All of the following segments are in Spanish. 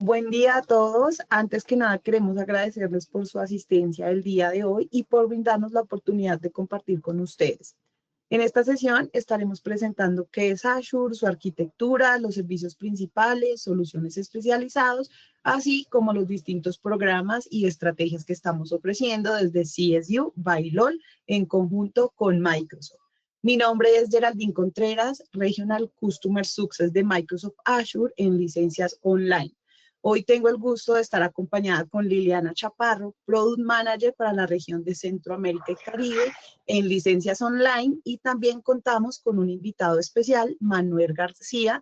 Buen día a todos. Antes que nada queremos agradecerles por su asistencia el día de hoy y por brindarnos la oportunidad de compartir con ustedes. En esta sesión estaremos presentando qué es Azure, su arquitectura, los servicios principales, soluciones especializados, así como los distintos programas y estrategias que estamos ofreciendo desde CSU by LOL en conjunto con Microsoft. Mi nombre es Geraldine Contreras, Regional Customer Success de Microsoft Azure en licencias online. Hoy tengo el gusto de estar acompañada con Liliana Chaparro, Product Manager para la región de Centroamérica y Caribe en licencias online, y también contamos con un invitado especial, Manuel García,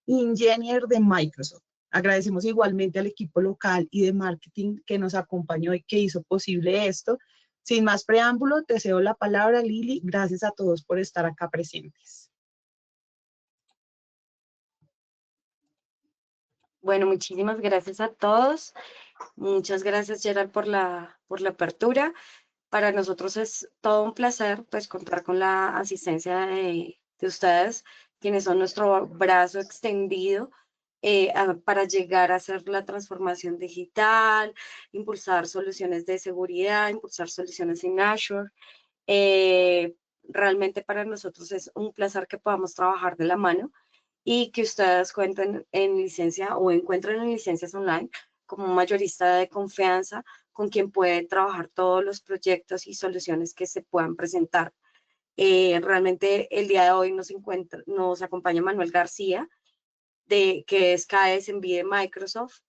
Engineer de Microsoft. Agradecemos igualmente al equipo local y de marketing que nos acompañó y que hizo posible esto. Sin más preámbulo, te cedo la palabra, Lili. Gracias a todos por estar acá presentes. Bueno, muchísimas gracias a todos. Muchas gracias, Gerald, por la apertura. Para nosotros es todo un placer, pues, contar con la asistencia de ustedes, quienes son nuestro brazo extendido para llegar a hacer la transformación digital, impulsar soluciones de seguridad, impulsar soluciones en Azure. Realmente para nosotros es un placer que podamos trabajar de la mano y que ustedes cuenten en licencia o encuentren en licencias online como un mayorista de confianza con quien puede trabajar todos los proyectos y soluciones que se puedan presentar. Realmente el día de hoy nos acompaña Manuel García, que es KSMB de Microsoft,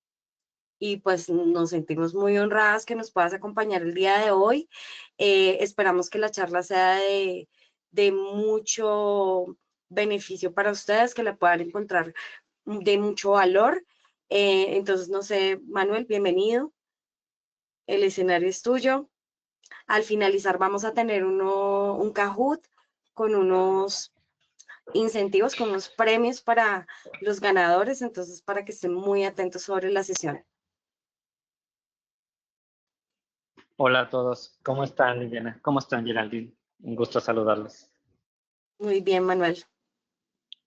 y pues nos sentimos muy honradas que nos puedas acompañar el día de hoy. Esperamos que la charla sea de mucho beneficio para ustedes, que la puedan encontrar de mucho valor. Entonces, no sé, Manuel, bienvenido. El escenario es tuyo. Al finalizar vamos a tener un Kahoot con unos incentivos, con unos premios para los ganadores, entonces para que estén muy atentos sobre la sesión. Hola a todos, ¿cómo están, Liliana? ¿Cómo están, Geraldine? Un gusto saludarlos. Muy bien, Manuel.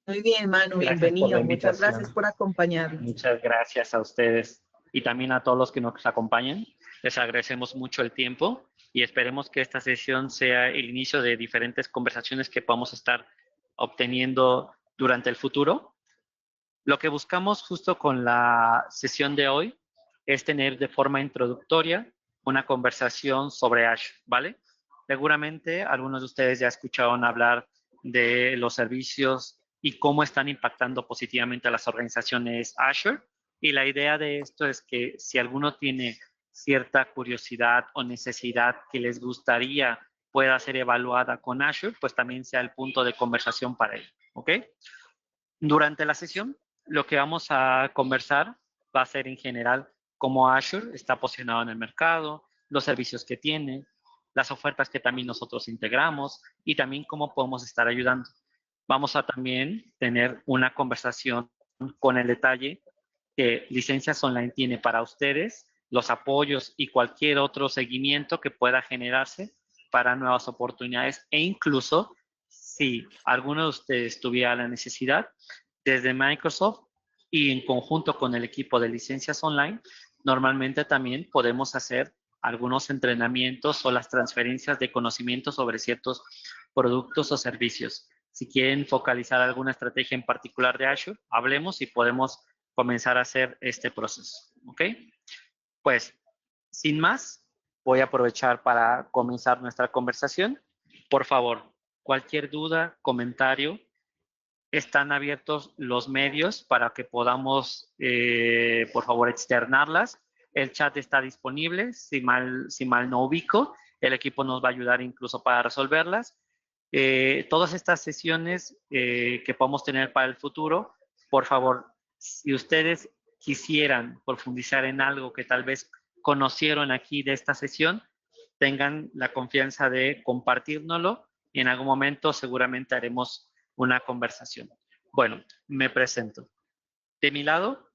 Muy bien, Manu, Gracias por la bienvenido. Muchas gracias invitación. por acompañarnos. Muchas gracias a ustedes y también a todos los que nos acompañan. Les agradecemos mucho el tiempo y esperemos que esta sesión sea el inicio de diferentes conversaciones que podamos estar obteniendo durante el futuro. Lo que buscamos justo con la sesión de hoy es tener de forma introductoria una conversación sobre Azure, ¿vale? Seguramente algunos de ustedes ya escucharon hablar de los servicios y cómo están impactando positivamente a las organizaciones Azure. Y la idea de esto es que si alguno tiene cierta curiosidad o necesidad que les gustaría pueda ser evaluada con Azure, pues también sea el punto de conversación para ello, ¿ok? Durante la sesión, lo que vamos a conversar va a ser en general cómo Azure está posicionado en el mercado, los servicios que tiene, las ofertas que también nosotros integramos y también cómo podemos estar ayudando. Vamos a también tener una conversación con el detalle que Licencias Online tiene para ustedes, los apoyos y cualquier otro seguimiento que pueda generarse para nuevas oportunidades e incluso si alguno de ustedes tuviera la necesidad, desde Microsoft y en conjunto con el equipo de Licencias Online, normalmente también podemos hacer algunos entrenamientos o las transferencias de conocimiento sobre ciertos productos o servicios. Si quieren focalizar alguna estrategia en particular de Azure, hablemos y podemos comenzar a hacer este proceso, ¿ok? Pues, sin más, voy a aprovechar para comenzar nuestra conversación. Por favor, cualquier duda, comentario, están abiertos los medios para que podamos, por favor, externarlas. El chat está disponible, si mal no ubico. El equipo nos va a ayudar incluso para resolverlas. Todas estas sesiones que podemos tener para el futuro, por favor, si ustedes quisieran profundizar en algo que tal vez conocieron aquí de esta sesión, tengan la confianza de compartírnoslo y en algún momento seguramente haremos una conversación. Bueno, me presento. De mi lado,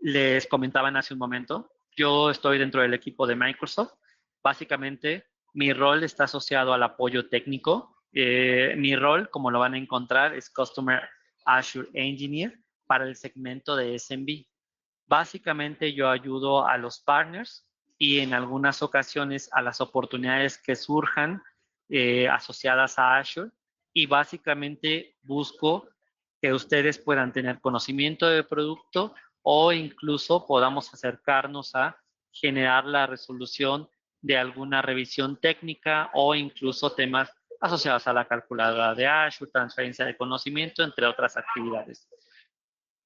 les comentaban hace un momento, yo estoy dentro del equipo de Microsoft. Básicamente, mi rol está asociado al apoyo técnico. Mi rol, como lo van a encontrar, es Customer Azure Engineer para el segmento de SMB. Básicamente yo ayudo a los partners y en algunas ocasiones a las oportunidades que surjan asociadas a Azure, y básicamente busco que ustedes puedan tener conocimiento del producto o incluso podamos acercarnos a generar la resolución de alguna revisión técnica o incluso temas asociados a la calculadora de Azure, transferencia de conocimiento, entre otras actividades.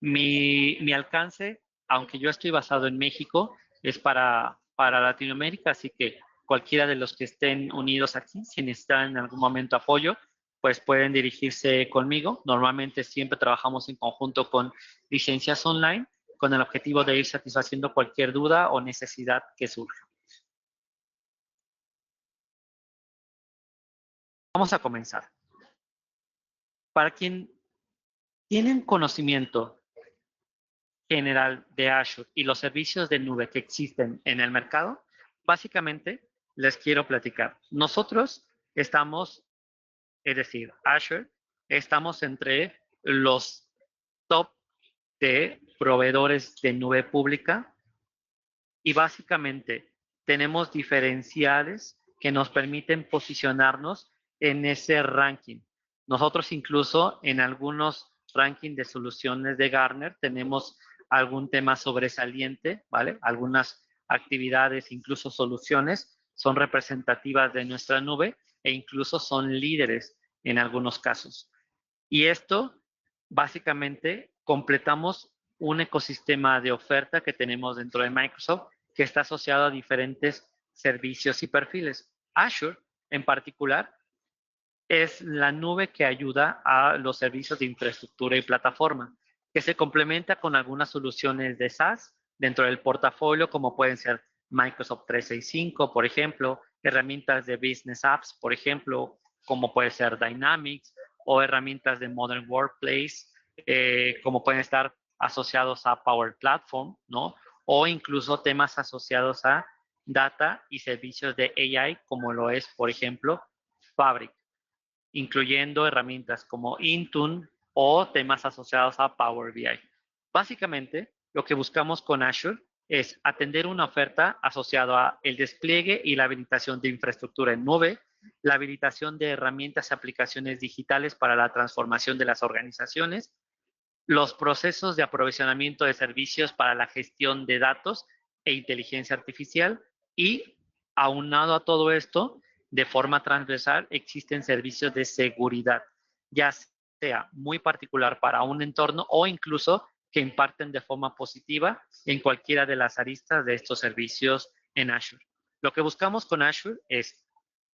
Mi alcance, aunque yo estoy basado en México, es para Latinoamérica, así que cualquiera de los que estén unidos aquí, si necesitan en algún momento apoyo, pues pueden dirigirse conmigo. Normalmente siempre trabajamos en conjunto con licencias online, con el objetivo de ir satisfaciendo cualquier duda o necesidad que surja. Vamos a comenzar. Para quien tienen conocimiento general de Azure y los servicios de nube que existen en el mercado, básicamente les quiero platicar. Nosotros estamos, es decir, Azure, estamos entre los top de proveedores de nube pública y básicamente tenemos diferenciales que nos permiten posicionarnos en ese ranking. Nosotros incluso en algunos rankings de soluciones de Gartner tenemos algún tema sobresaliente, ¿vale? Algunas actividades, incluso soluciones, son representativas de nuestra nube e incluso son líderes en algunos casos. Y esto, básicamente, completamos un ecosistema de oferta que tenemos dentro de Microsoft que está asociado a diferentes servicios y perfiles. Azure, en particular, es la nube que ayuda a los servicios de infraestructura y plataforma, que se complementa con algunas soluciones de SaaS dentro del portafolio, como pueden ser Microsoft 365, por ejemplo, herramientas de Business Apps, por ejemplo, como puede ser Dynamics, o herramientas de Modern Workplace, como pueden estar asociados a Power Platform, ¿no? O incluso temas asociados a data y servicios de AI, como lo es, por ejemplo, Fabric, incluyendo herramientas como Intune o temas asociados a Power BI. Básicamente, lo que buscamos con Azure es atender una oferta asociada a el despliegue y la habilitación de infraestructura en nube, la habilitación de herramientas y aplicaciones digitales para la transformación de las organizaciones, los procesos de aprovisionamiento de servicios para la gestión de datos e inteligencia artificial, y aunado a todo esto, de forma transversal, existen servicios de seguridad, ya sea muy particular para un entorno o incluso que imparten de forma positiva en cualquiera de las aristas de estos servicios en Azure. Lo que buscamos con Azure es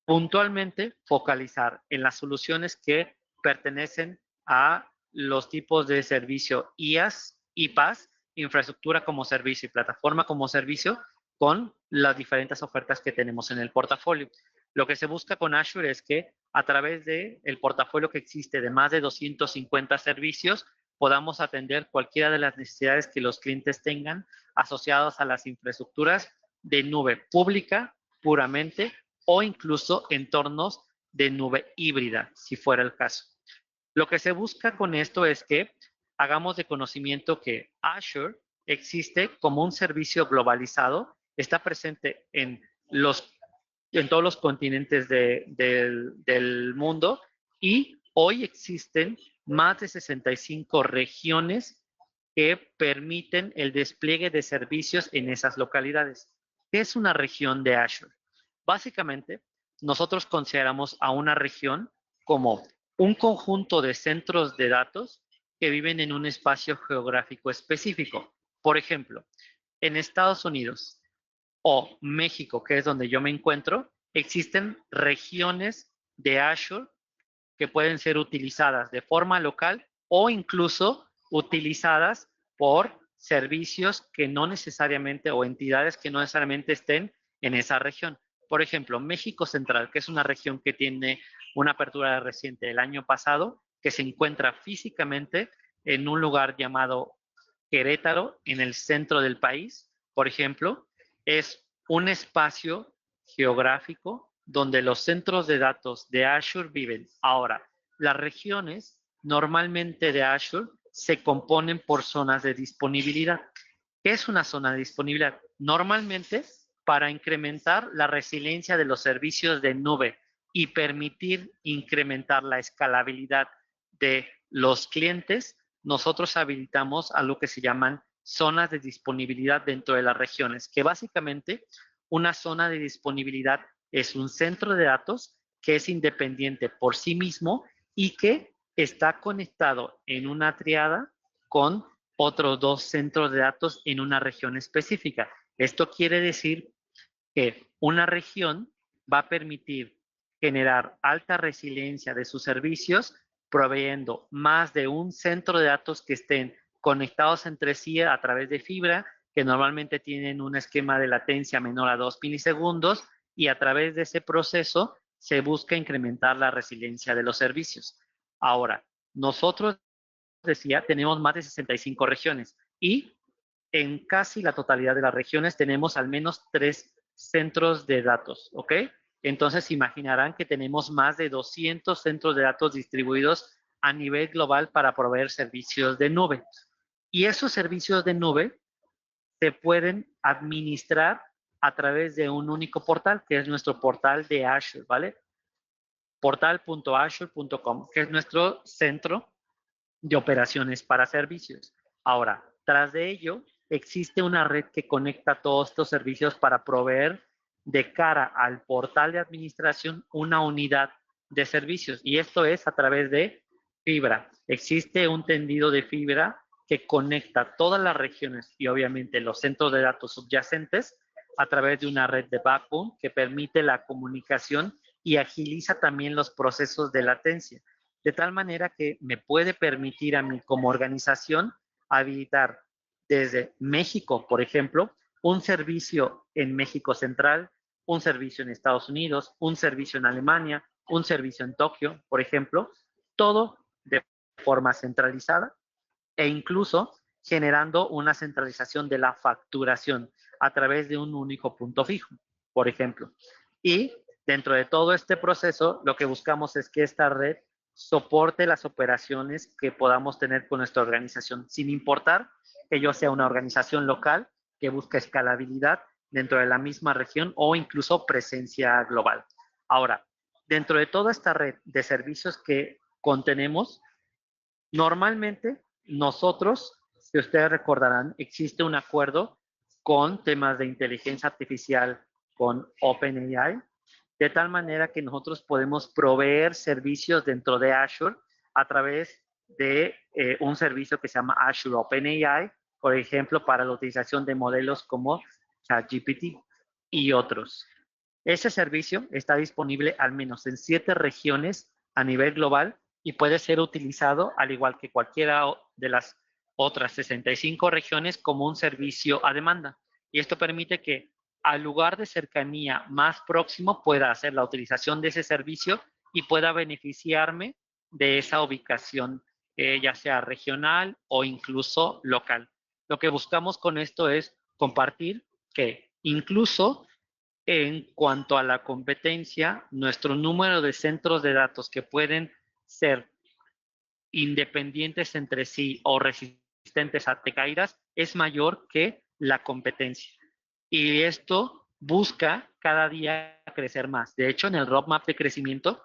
puntualmente focalizar en las soluciones que pertenecen a los tipos de servicio IaaS, IPaaS, infraestructura como servicio y plataforma como servicio, con las diferentes ofertas que tenemos en el portafolio. Lo que se busca con Azure es que a través del portafolio que existe de más de 250 servicios, podamos atender cualquiera de las necesidades que los clientes tengan asociadas a las infraestructuras de nube pública puramente o incluso entornos de nube híbrida, si fuera el caso. Lo que se busca con esto es que hagamos de conocimiento que Azure existe como un servicio globalizado, está presente en todos los continentes del mundo, y hoy existen más de 65 regiones que permiten el despliegue de servicios en esas localidades. ¿Qué es una región de Azure? Básicamente, nosotros consideramos a una región como un conjunto de centros de datos que viven en un espacio geográfico específico. Por ejemplo, en Estados Unidos o México, que es donde yo me encuentro, existen regiones de Azure que pueden ser utilizadas de forma local o incluso utilizadas por servicios que no necesariamente o entidades que no necesariamente estén en esa región. Por ejemplo, México Central, que es una región que tiene una apertura reciente del año pasado, que se encuentra físicamente en un lugar llamado Querétaro, en el centro del país, por ejemplo, es un espacio geográfico donde los centros de datos de Azure viven. Ahora, las regiones normalmente de Azure se componen por zonas de disponibilidad. ¿Qué es una zona de disponibilidad? Normalmente, para incrementar la resiliencia de los servicios de nube y permitir incrementar la escalabilidad de los clientes, nosotros habilitamos algo que se llaman zonas de disponibilidad dentro de las regiones, que básicamente una zona de disponibilidad es un centro de datos que es independiente por sí mismo y que está conectado en una triada con otros 2 centros de datos en una región específica. Esto quiere decir que una región va a permitir generar alta resiliencia de sus servicios, proveyendo más de un centro de datos que estén conectados entre sí a través de fibra, que normalmente tienen un esquema de latencia menor a 2 milisegundos, y a través de ese proceso se busca incrementar la resiliencia de los servicios. Ahora, nosotros, decía, tenemos más de 65 regiones y en casi la totalidad de las regiones tenemos al menos 3 centros de datos, ¿ok? Entonces imaginarán que tenemos más de 200 centros de datos distribuidos a nivel global para proveer servicios de nube. Y esos servicios de nube se pueden administrar a través de un único portal, que es nuestro portal de Azure, ¿vale? Portal.azure.com, que es nuestro centro de operaciones para servicios. Ahora, tras de ello, existe una red que conecta todos estos servicios para proveer de cara al portal de administración una unidad de servicios. Y esto es a través de fibra. Existe un tendido de fibra que conecta todas las regiones y obviamente los centros de datos subyacentes a través de una red de backbone que permite la comunicación y agiliza también los procesos de latencia, de tal manera que me puede permitir a mí como organización habilitar desde México, por ejemplo, un servicio en México Central, un servicio en Estados Unidos, un servicio en Alemania, un servicio en Tokio, por ejemplo, todo de forma centralizada e incluso generando una centralización de la facturación a través de un único punto fijo, por ejemplo. Y dentro de todo este proceso, lo que buscamos es que esta red soporte las operaciones que podamos tener con nuestra organización, sin importar que yo sea una organización local que busca escalabilidad dentro de la misma región o incluso presencia global. Ahora, dentro de toda esta red de servicios que contenemos, normalmente nosotros, si ustedes recordarán, existe un acuerdo con temas de inteligencia artificial con OpenAI, de tal manera que nosotros podemos proveer servicios dentro de Azure a través de un servicio que se llama Azure OpenAI, por ejemplo, para la utilización de modelos como ChatGPT y otros. Ese servicio está disponible al menos en 7 regiones a nivel global y puede ser utilizado, al igual que cualquiera de las otras 65 regiones, como un servicio a demanda. Y esto permite que al lugar de cercanía más próximo pueda hacer la utilización de ese servicio y pueda beneficiarme de esa ubicación, ya sea regional o incluso local. Lo que buscamos con esto es compartir que incluso en cuanto a la competencia, nuestro número de centros de datos que pueden ser independientes entre sí o resistentes a decaídas es mayor que la competencia. Y esto busca cada día crecer más. De hecho, en el roadmap de crecimiento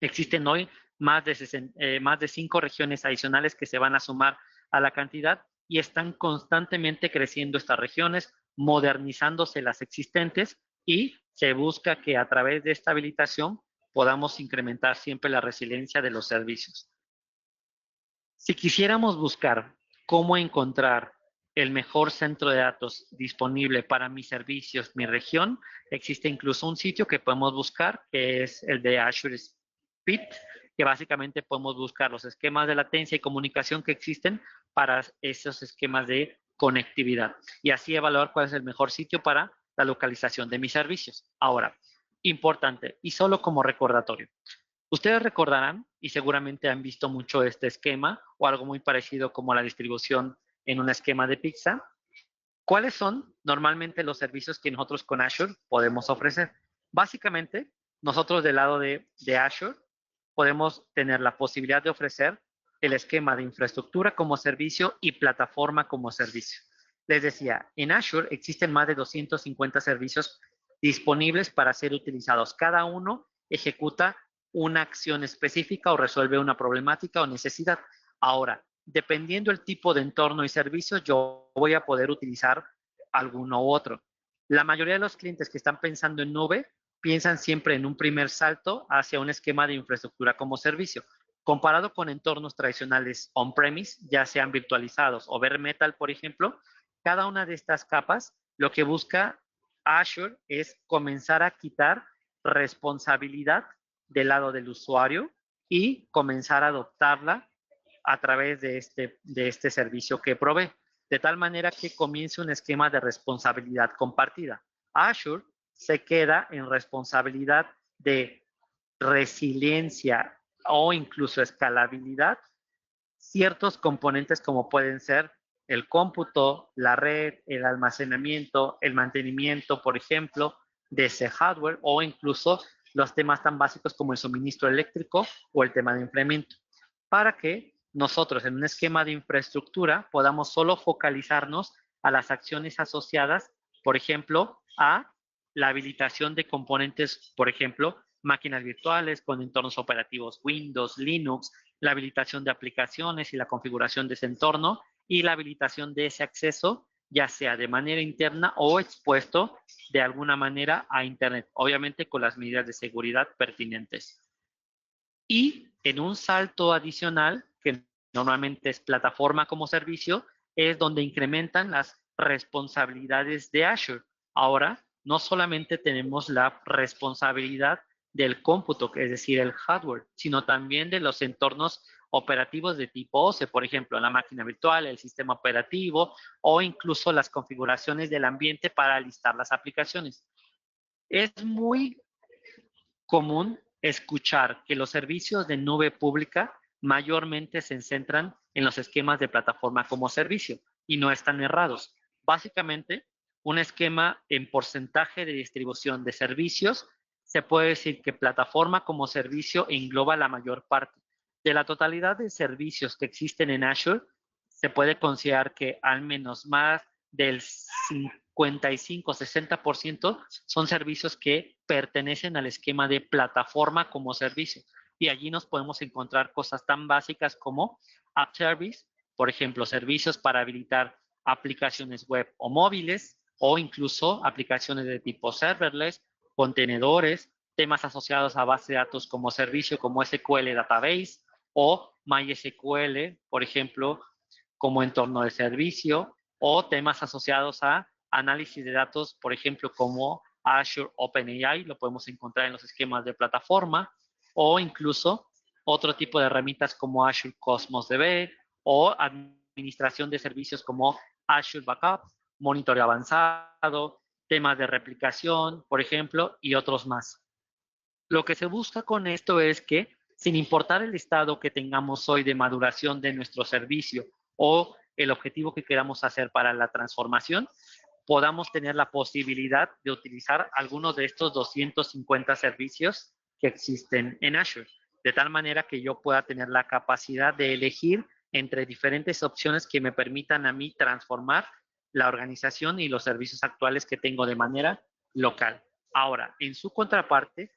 existen hoy más de 5 regiones adicionales que se van a sumar a la cantidad y están constantemente creciendo estas regiones, modernizándose las existentes y se busca que a través de esta habilitación podamos incrementar siempre la resiliencia de los servicios. Si quisiéramos buscar cómo encontrar el mejor centro de datos disponible para mis servicios, mi región, existe incluso un sitio que podemos buscar, que es el de Azure Speed, que básicamente podemos buscar los esquemas de latencia y comunicación que existen para esos esquemas de conectividad y así evaluar cuál es el mejor sitio para la localización de mis servicios. Ahora, importante y solo como recordatorio. Ustedes recordarán y seguramente han visto mucho este esquema o algo muy parecido como la distribución en un esquema de pizza. ¿Cuáles son normalmente los servicios que nosotros con Azure podemos ofrecer? Básicamente, nosotros del lado de Azure podemos tener la posibilidad de ofrecer el esquema de infraestructura como servicio y plataforma como servicio. Les decía, en Azure existen más de 250 servicios disponibles para ser utilizados. Cada uno ejecuta una acción específica o resuelve una problemática o necesidad. Ahora, dependiendo el tipo de entorno y servicio, yo voy a poder utilizar alguno u otro. La mayoría de los clientes que están pensando en nube piensan siempre en un primer salto hacia un esquema de infraestructura como servicio. Comparado con entornos tradicionales on-premise, ya sean virtualizados o bare metal, por ejemplo, cada una de estas capas lo que busca Azure es comenzar a quitar responsabilidad del lado del usuario y comenzar a adoptarla a través de este servicio que provee, de tal manera que comience un esquema de responsabilidad compartida. Azure se queda en responsabilidad de resiliencia o incluso escalabilidad, ciertos componentes como pueden ser el cómputo, la red, el almacenamiento, el mantenimiento, por ejemplo, de ese hardware o incluso los temas tan básicos como el suministro eléctrico o el tema de enfriamiento, para que nosotros en un esquema de infraestructura podamos solo focalizarnos a las acciones asociadas, por ejemplo, a la habilitación de componentes, por ejemplo, máquinas virtuales con entornos operativos Windows, Linux, la habilitación de aplicaciones y la configuración de ese entorno y la habilitación de ese acceso, ya sea de manera interna o expuesto de alguna manera a Internet, obviamente con las medidas de seguridad pertinentes. Y en un salto adicional, que normalmente es plataforma como servicio, es donde incrementan las responsabilidades de Azure. Ahora, no solamente tenemos la responsabilidad del cómputo, es decir, el hardware, sino también de los entornos operativos de tipo OSE, por ejemplo, la máquina virtual, el sistema operativo o incluso las configuraciones del ambiente para listar las aplicaciones. Es muy común escuchar que los servicios de nube pública mayormente se centran en los esquemas de plataforma como servicio y no están errados. Básicamente, un esquema en porcentaje de distribución de servicios, se puede decir que plataforma como servicio engloba la mayor parte. De la totalidad de servicios que existen en Azure, se puede considerar que al menos más del 55-60% son servicios que pertenecen al esquema de plataforma como servicio. Y allí nos podemos encontrar cosas tan básicas como App Service, por ejemplo, servicios para habilitar aplicaciones web o móviles, o incluso aplicaciones de tipo serverless, contenedores, temas asociados a base de datos como servicio, como SQL Database o MySQL, por ejemplo, como entorno de servicio, o temas asociados a análisis de datos, por ejemplo, como Azure OpenAI, lo podemos encontrar en los esquemas de plataforma, o incluso otro tipo de herramientas como Azure Cosmos DB, o administración de servicios como Azure Backup, monitoreo avanzado, temas de replicación, por ejemplo, y otros más. Lo que se busca con esto es que, sin importar el estado que tengamos hoy de maduración de nuestro servicio o el objetivo que queramos hacer para la transformación, podamos tener la posibilidad de utilizar algunos de estos 250 servicios que existen en Azure, de tal manera que yo pueda tener la capacidad de elegir entre diferentes opciones que me permitan a mí transformar la organización y los servicios actuales que tengo de manera local. Ahora, en su contraparte,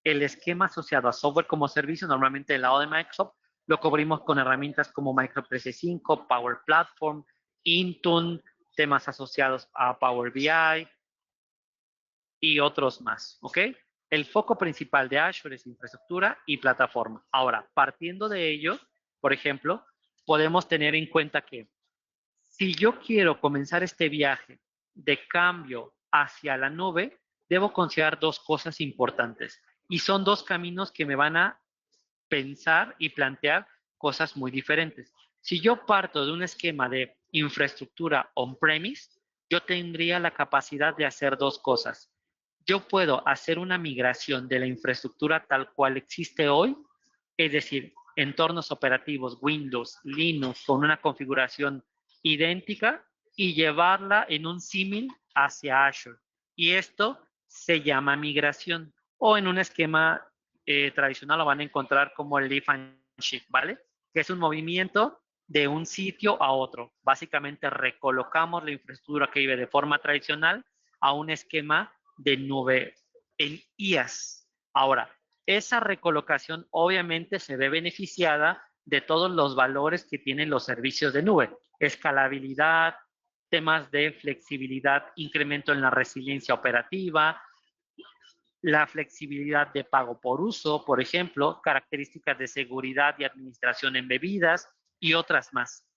el esquema asociado a software como servicio, normalmente del lado de Microsoft, lo cubrimos con herramientas como Microsoft 365, Power Platform, Intune, temas asociados a Power BI y otros más, ¿ok? El foco principal de Azure es infraestructura y plataforma. Ahora, partiendo de ello, por ejemplo, podemos tener en cuenta que si yo quiero comenzar este viaje de cambio hacia la nube, debo considerar dos cosas importantes. Y son dos caminos que me van a pensar y plantear cosas muy diferentes. Si yo parto de un esquema de infraestructura on-premise, yo tendría la capacidad de hacer dos cosas. Yo puedo hacer una migración de la infraestructura tal cual existe hoy, es decir, entornos operativos Windows, Linux, con una configuración idéntica y llevarla en un símil hacia Azure. Y esto se llama migración, o en un esquema tradicional lo van a encontrar como el lift and shift, ¿vale? Que es un movimiento de un sitio a otro. Básicamente recolocamos la infraestructura que vive de forma tradicional a un esquema de nube en IaaS. Ahora, esa recolocación obviamente se ve beneficiada de todos los valores que tienen los servicios de nube. Escalabilidad, temas de flexibilidad, incremento en la resiliencia operativa, la flexibilidad de pago por uso, por ejemplo, características de seguridad y administración embebidas y otras más.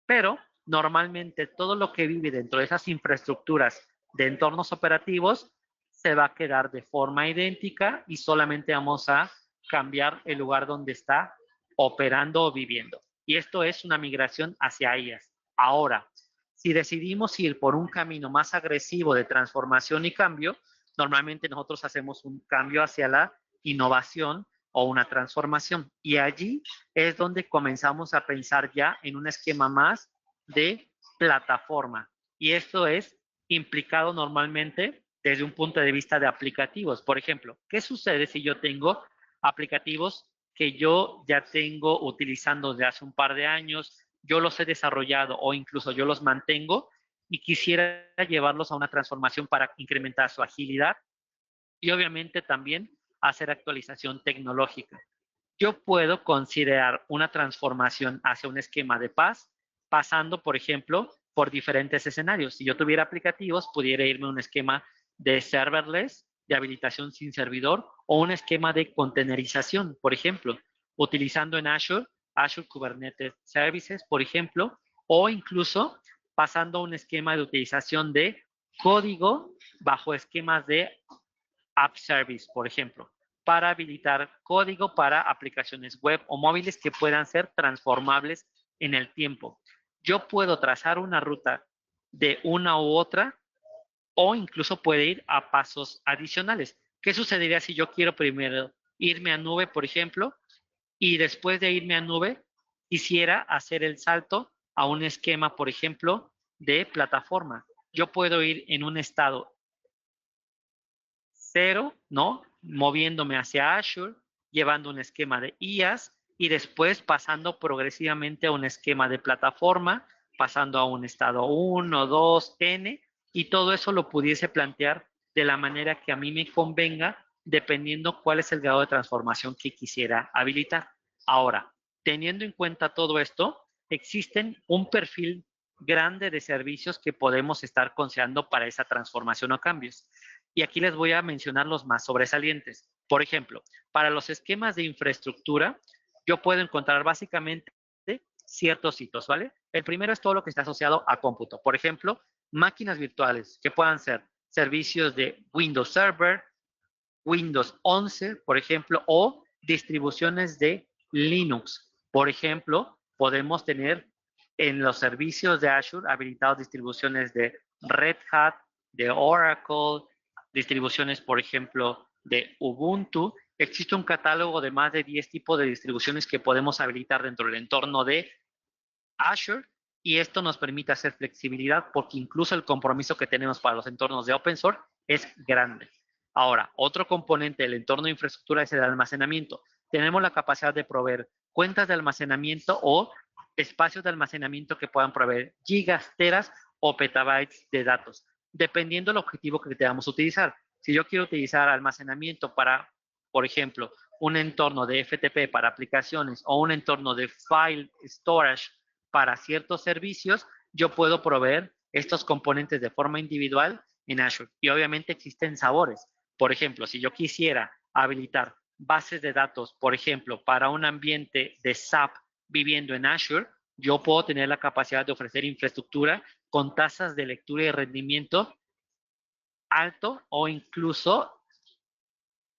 Pero normalmente todo lo que vive dentro de esas infraestructuras de entornos operativos se va a quedar de forma idéntica y solamente vamos a cambiar el lugar donde está operando o viviendo. Y esto es una migración hacia ellas. Ahora, si decidimos ir por un camino más agresivo de transformación y cambio, normalmente nosotros hacemos un cambio hacia la innovación o una transformación. Y allí es donde comenzamos a pensar ya en un esquema más de plataforma. Y esto es implicado normalmente desde un punto de vista de aplicativos. Por ejemplo, ¿qué sucede si yo tengo aplicativos que yo ya tengo utilizando desde hace un par de años, yo los he desarrollado o incluso yo los mantengo y quisiera llevarlos a una transformación para incrementar su agilidad y obviamente también hacer actualización tecnológica? Yo puedo considerar una transformación hacia un esquema de PaaS pasando, por ejemplo, por diferentes escenarios. Si yo tuviera aplicativos, pudiera irme a un esquema de serverless, de habilitación sin servidor, o un esquema de containerización, por ejemplo, utilizando en Azure, Azure Kubernetes Services, por ejemplo, o incluso pasando a un esquema de utilización de código bajo esquemas de App Service, por ejemplo, para habilitar código para aplicaciones web o móviles que puedan ser transformables en el tiempo. Yo puedo trazar una ruta de una u otra o incluso puede ir a pasos adicionales. ¿Qué sucedería si yo quiero primero irme a nube, por ejemplo, y después de irme a nube quisiera hacer el salto a un esquema, por ejemplo, de plataforma? Yo puedo ir en un estado 0, ¿no? Moviéndome hacia Azure, llevando un esquema de IaaS y después pasando progresivamente a un esquema de plataforma, pasando a un estado 1, 2, N, y todo eso lo pudiese plantear de la manera que a mí me convenga, dependiendo cuál es el grado de transformación que quisiera habilitar. Ahora, teniendo en cuenta todo esto, existen un perfil grande de servicios que podemos estar considerando para esa transformación o cambios. Y aquí les voy a mencionar los más sobresalientes. Por ejemplo, para los esquemas de infraestructura, yo puedo encontrar básicamente ciertos hitos, ¿vale? El primero es todo lo que está asociado a cómputo. Por ejemplo, máquinas virtuales que puedan ser servicios de Windows Server, Windows 11, por ejemplo, o distribuciones de Linux. Por ejemplo, podemos tener en los servicios de Azure habilitados distribuciones de Red Hat, de Oracle, distribuciones, por ejemplo, de Ubuntu. Existe un catálogo de más de 10 tipos de distribuciones que podemos habilitar dentro del entorno de Azure y esto nos permite hacer flexibilidad porque incluso el compromiso que tenemos para los entornos de open source es grande. Ahora, otro componente del entorno de infraestructura es el almacenamiento. Tenemos la capacidad de proveer cuentas de almacenamiento o espacios de almacenamiento que puedan proveer gigas, teras o petabytes de datos, dependiendo del objetivo que queramos utilizar. Si yo quiero utilizar almacenamiento para, por ejemplo, un entorno de FTP para aplicaciones o un entorno de file storage para ciertos servicios, yo puedo proveer estos componentes de forma individual en Azure. Y obviamente existen sabores. Por ejemplo, si yo quisiera habilitar bases de datos, por ejemplo, para un ambiente de SAP viviendo en Azure, yo puedo tener la capacidad de ofrecer infraestructura con tasas de lectura y rendimiento alto o incluso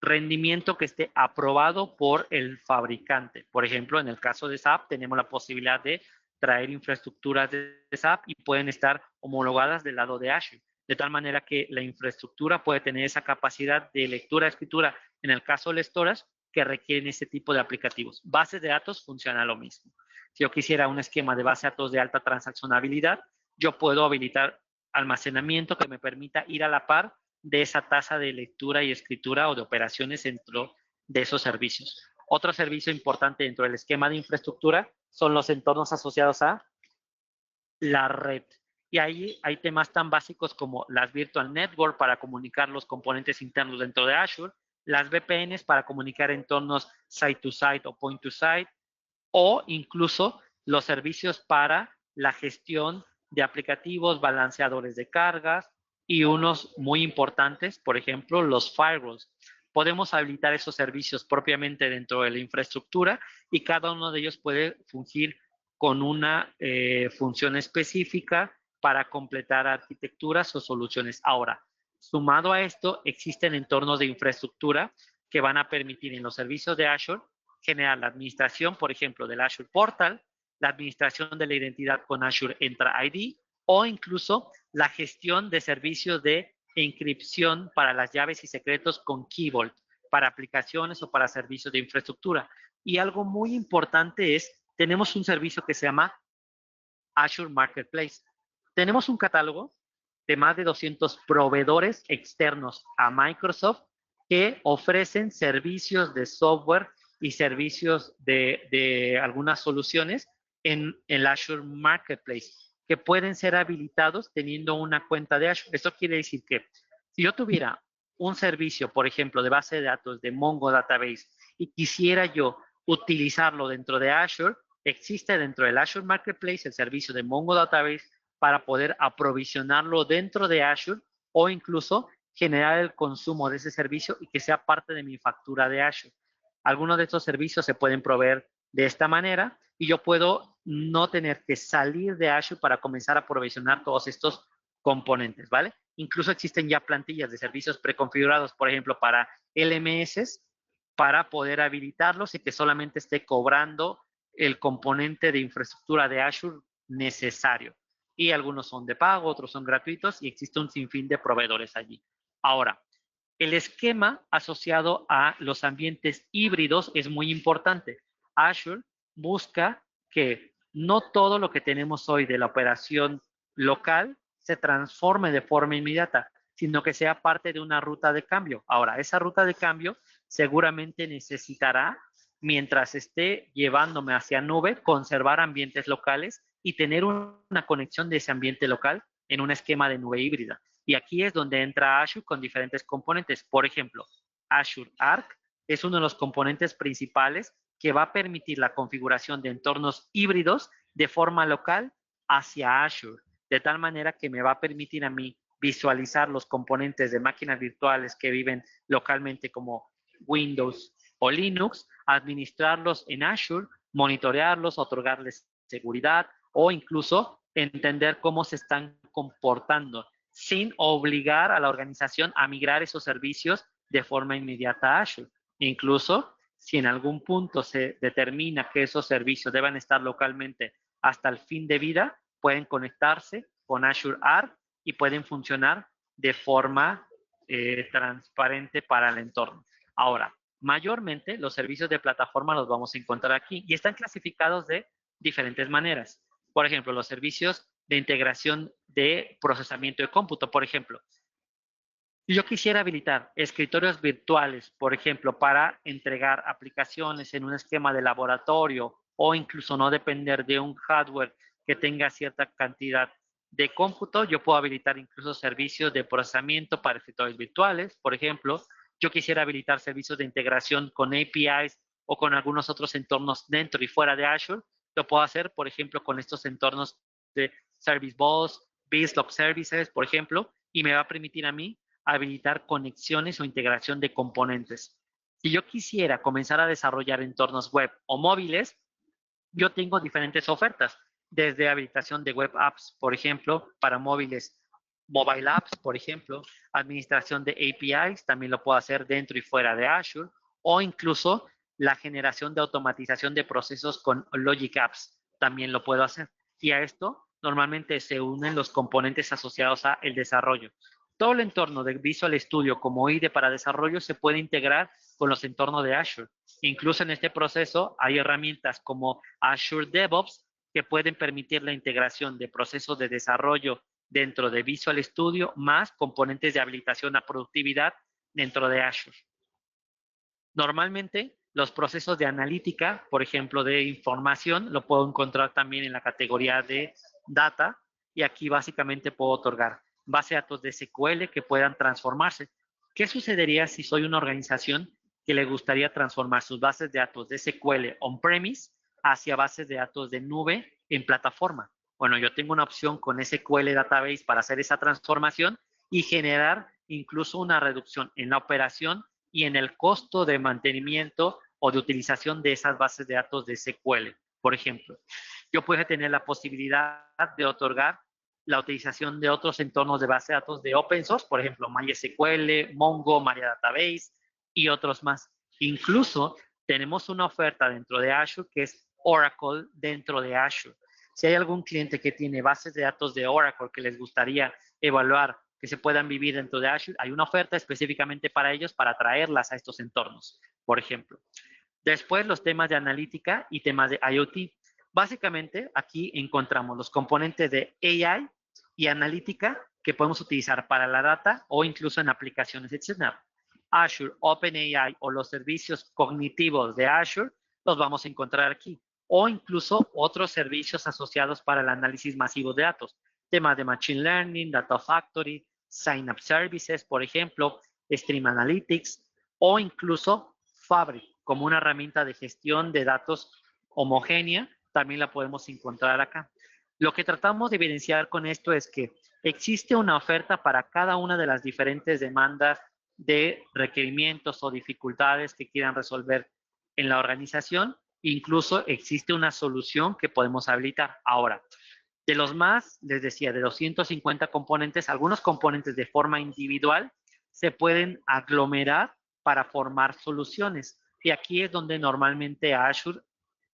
rendimiento que esté aprobado por el fabricante. Por ejemplo, en el caso de SAP tenemos la posibilidad de traer infraestructuras de SAP y pueden estar homologadas del lado de Azure, de tal manera que la infraestructura puede tener esa capacidad de lectura, escritura, en el caso del storage, que requieren ese tipo de aplicativos. Bases de datos funciona lo mismo. Si yo quisiera un esquema de base de datos de alta transaccionabilidad, yo puedo habilitar almacenamiento que me permita ir a la par de esa tasa de lectura y escritura o de operaciones dentro de esos servicios. Otro servicio importante dentro del esquema de infraestructura son los entornos asociados a la red. Y ahí hay temas tan básicos como las Virtual Network para comunicar los componentes internos dentro de Azure, las VPNs para comunicar entornos site-to-site o point-to-site, o incluso los servicios para la gestión de aplicativos, balanceadores de cargas y unos muy importantes, por ejemplo, los firewalls. Podemos habilitar esos servicios propiamente dentro de la infraestructura y cada uno de ellos puede fungir con una función específica para completar arquitecturas o soluciones. Ahora, sumado a esto, existen entornos de infraestructura que van a permitir en los servicios de Azure generar la administración, por ejemplo, del Azure Portal, la administración de la identidad con Azure Entra ID o incluso la gestión de servicios de encripción para las llaves y secretos con Key Vault para aplicaciones o para servicios de infraestructura. Y algo muy importante es, tenemos un servicio que se llama Azure Marketplace. Tenemos un catálogo de más de 200 proveedores externos a Microsoft que ofrecen servicios de software y servicios de algunas soluciones en el Azure Marketplace que pueden ser habilitados teniendo una cuenta de Azure. Esto quiere decir que si yo tuviera un servicio, por ejemplo, de base de datos de Mongo Database y quisiera yo utilizarlo dentro de Azure, existe dentro del Azure Marketplace el servicio de Mongo Database para poder aprovisionarlo dentro de Azure o incluso generar el consumo de ese servicio y que sea parte de mi factura de Azure. Algunos de estos servicios se pueden proveer de esta manera y yo puedo no tener que salir de Azure para comenzar a aprovisionar todos estos componentes, ¿vale? Incluso existen ya plantillas de servicios preconfigurados, por ejemplo, para LMS, para poder habilitarlos y que solamente esté cobrando el componente de infraestructura de Azure necesario. Y algunos son de pago, otros son gratuitos y existe un sinfín de proveedores allí. Ahora, el esquema asociado a los ambientes híbridos es muy importante. Azure busca que no todo lo que tenemos hoy de la operación local se transforme de forma inmediata, sino que sea parte de una ruta de cambio. Ahora, esa ruta de cambio seguramente necesitará, mientras esté llevándome hacia nube, conservar ambientes locales y tener una conexión de ese ambiente local en un esquema de nube híbrida. Y aquí es donde entra Azure con diferentes componentes. Por ejemplo, Azure Arc es uno de los componentes principales que va a permitir la configuración de entornos híbridos de forma local hacia Azure, de tal manera que me va a permitir a mí visualizar los componentes de máquinas virtuales que viven localmente como Windows o Linux, administrarlos en Azure, monitorearlos, otorgarles seguridad o incluso entender cómo se están comportando sin obligar a la organización a migrar esos servicios de forma inmediata a Azure. Incluso si en algún punto se determina que esos servicios deben estar localmente hasta el fin de vida, pueden conectarse con Azure Arc y pueden funcionar de forma transparente para el entorno. Ahora, mayormente los servicios de plataforma los vamos a encontrar aquí y están clasificados de diferentes maneras. Por ejemplo, los servicios de integración de procesamiento de cómputo, por ejemplo. Si yo quisiera habilitar escritorios virtuales, por ejemplo, para entregar aplicaciones en un esquema de laboratorio o incluso no depender de un hardware que tenga cierta cantidad de cómputo, yo puedo habilitar incluso servicios de procesamiento para escritorios virtuales. Por ejemplo, yo quisiera habilitar servicios de integración con APIs o con algunos otros entornos dentro y fuera de Azure. Lo puedo hacer, por ejemplo, con estos entornos de Service Bus, BizLog Services, por ejemplo, y me va a permitir a mí habilitar conexiones o integración de componentes. Si yo quisiera comenzar a desarrollar entornos web o móviles, yo tengo diferentes ofertas, desde habilitación de web apps, por ejemplo, para móviles, mobile apps, por ejemplo, administración de APIs, también lo puedo hacer dentro y fuera de Azure, o incluso la generación de automatización de procesos con Logic Apps, también lo puedo hacer. Y a esto normalmente se unen los componentes asociados a el desarrollo. Todo el entorno de Visual Studio como IDE para desarrollo se puede integrar con los entornos de Azure. Incluso en este proceso hay herramientas como Azure DevOps que pueden permitir la integración de procesos de desarrollo dentro de Visual Studio más componentes de habilitación a productividad dentro de Azure. Normalmente Los procesos de analítica, por ejemplo, de información, lo puedo encontrar también en la categoría de data, y aquí básicamente puedo otorgar base de datos de SQL que puedan transformarse. ¿Qué sucedería si soy una organización que le gustaría transformar sus bases de datos de SQL on-premise hacia bases de datos de nube en plataforma? Bueno, yo tengo una opción con SQL Database para hacer esa transformación y generar incluso una reducción en la operación y en el costo de mantenimiento o de utilización de esas bases de datos de SQL. Por ejemplo, yo puedo tener la posibilidad de otorgar la utilización de otros entornos de base de datos de open source, por ejemplo, MySQL, Mongo, MariaDatabase y otros más. Incluso tenemos una oferta dentro de Azure que es Oracle dentro de Azure. Si hay algún cliente que tiene bases de datos de Oracle que les gustaría evaluar que se puedan vivir dentro de Azure, hay una oferta específicamente para ellos para traerlas a estos entornos, por ejemplo. Después, los temas de analítica y temas de IoT. Básicamente, aquí encontramos los componentes de AI y analítica que podemos utilizar para la data o incluso en aplicaciones, etc. Azure, OpenAI o los servicios cognitivos de Azure los vamos a encontrar aquí. O incluso otros servicios asociados para el análisis masivo de datos. Temas de Machine Learning, Data Factory, Sign Up Services, por ejemplo, Stream Analytics o incluso Fabric, como una herramienta de gestión de datos homogénea, también la podemos encontrar acá. Lo que tratamos de evidenciar con esto es que existe una oferta para cada una de las diferentes demandas de requerimientos o dificultades que quieran resolver en la organización. Incluso existe una solución que podemos habilitar. Ahora, de los más, les decía, de los 150 componentes, algunos componentes de forma individual se pueden aglomerar para formar soluciones. Y aquí es donde normalmente Azure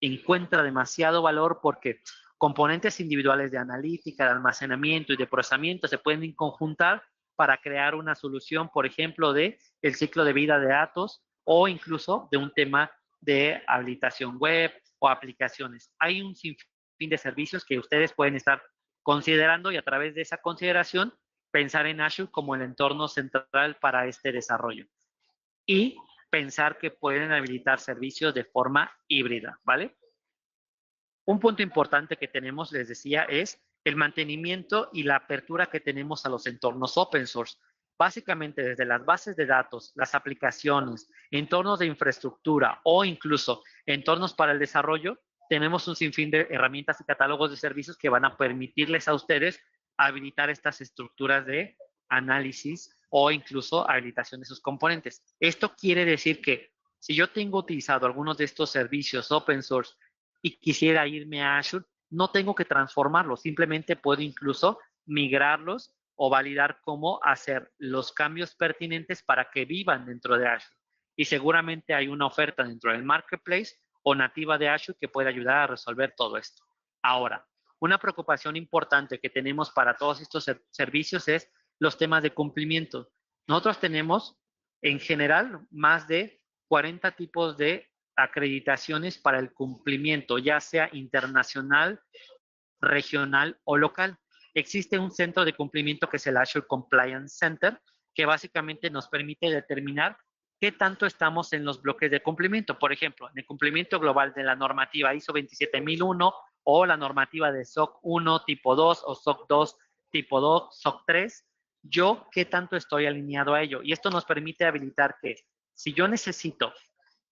encuentra demasiado valor porque componentes individuales de analítica, de almacenamiento y de procesamiento se pueden conjuntar para crear una solución, por ejemplo, de el ciclo de vida de datos o incluso de un tema de habilitación web o aplicaciones. Hay un sinfín de servicios que ustedes pueden estar considerando y a través de esa consideración pensar en Azure como el entorno central para este desarrollo. Y pensar que pueden habilitar servicios de forma híbrida, ¿vale? Un punto importante que tenemos, les decía, es el mantenimiento y la apertura que tenemos a los entornos open source. Básicamente desde las bases de datos, las aplicaciones, entornos de infraestructura o incluso entornos para el desarrollo, tenemos un sinfín de herramientas y catálogos de servicios que van a permitirles a ustedes habilitar estas estructuras de análisis o incluso habilitación de sus componentes. Esto quiere decir que si yo tengo utilizado algunos de estos servicios open source y quisiera irme a Azure, no tengo que transformarlos, simplemente puedo incluso migrarlos o validar cómo hacer los cambios pertinentes para que vivan dentro de Azure. Y seguramente hay una oferta dentro del marketplace o nativa de Azure que puede ayudar a resolver todo esto. Ahora, una preocupación importante que tenemos para todos estos servicios es los temas de cumplimiento. Nosotros tenemos en general más de 40 tipos de acreditaciones para el cumplimiento, ya sea internacional, regional o local. Existe un centro de cumplimiento que es el Azure Compliance Center, que básicamente nos permite determinar qué tanto estamos en los bloques de cumplimiento. Por ejemplo, en el cumplimiento global de la normativa ISO 27001 o la normativa de SOC 1 tipo 2 o SOC 2 tipo 2, SOC 3, yo qué tanto estoy alineado a ello. Y esto nos permite habilitar que si yo necesito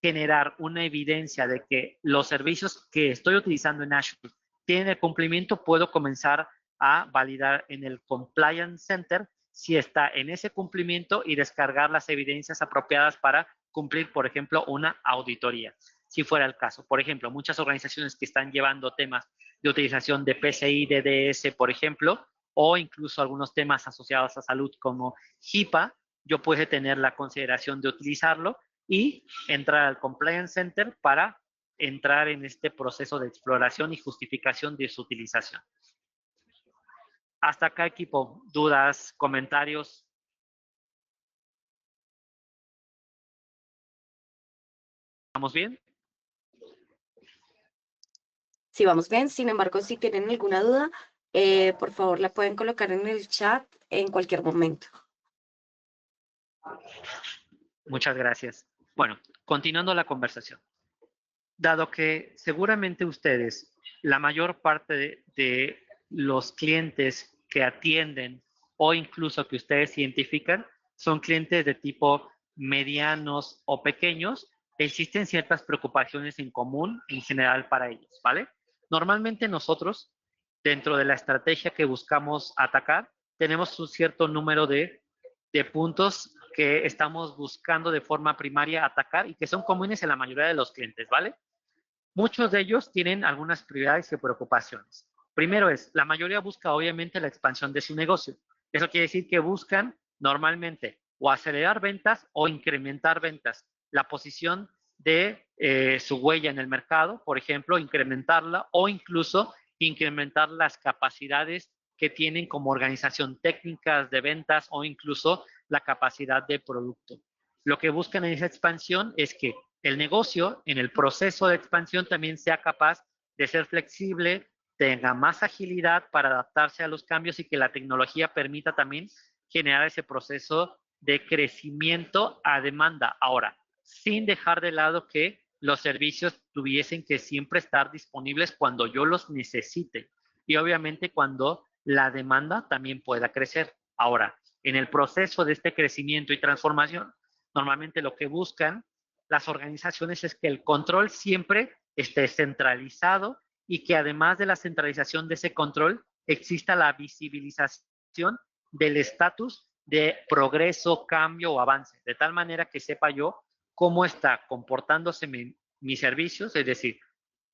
generar una evidencia de que los servicios que estoy utilizando en Azure tienen el cumplimiento, puedo comenzar a validar en el Compliance Center si está en ese cumplimiento y descargar las evidencias apropiadas para cumplir, por ejemplo, una auditoría, si fuera el caso. Por ejemplo, muchas organizaciones que están llevando temas de utilización de PCI, DDS, por ejemplo, o incluso algunos temas asociados a salud como HIPAA, yo puedo tener la consideración de utilizarlo y entrar al Compliance Center para entrar en este proceso de exploración y justificación de su utilización. Hasta acá, equipo. ¿Dudas, comentarios? ¿Vamos bien? Sí, vamos bien. Sin embargo, si tienen alguna duda, por favor, la pueden colocar en el chat en cualquier momento. Muchas gracias. Bueno, continuando la conversación. Dado que seguramente ustedes, la mayor parte de los clientes que atienden o incluso que ustedes identifican son clientes de tipo medianos o pequeños, existen ciertas preocupaciones en común en general para ellos, ¿vale? Normalmente nosotros, dentro de la estrategia que buscamos atacar, tenemos un cierto número de puntos que estamos buscando de forma primaria atacar y que son comunes en la mayoría de los clientes, ¿vale? Muchos de ellos tienen algunas prioridades y preocupaciones. Primero es, la mayoría busca obviamente la expansión de su negocio. Eso quiere decir que buscan normalmente o acelerar ventas o incrementar ventas. La posición de su huella en el mercado, por ejemplo, incrementarla o incluso incrementar las capacidades que tienen como organización, técnicas de ventas o incluso la capacidad de producto. Lo que buscan en esa expansión es que el negocio en el proceso de expansión también sea capaz de ser flexible, tenga más agilidad para adaptarse a los cambios y que la tecnología permita también generar ese proceso de crecimiento a demanda. Ahora, sin dejar de lado que los servicios tuviesen que siempre estar disponibles cuando yo los necesite y obviamente cuando la demanda también pueda crecer. Ahora, en el proceso de este crecimiento y transformación, normalmente lo que buscan las organizaciones es que el control siempre esté centralizado y que además de la centralización de ese control exista la visibilización del estatus de progreso, cambio o avance, de tal manera que sepa yo cómo está comportándose mis servicios, es decir,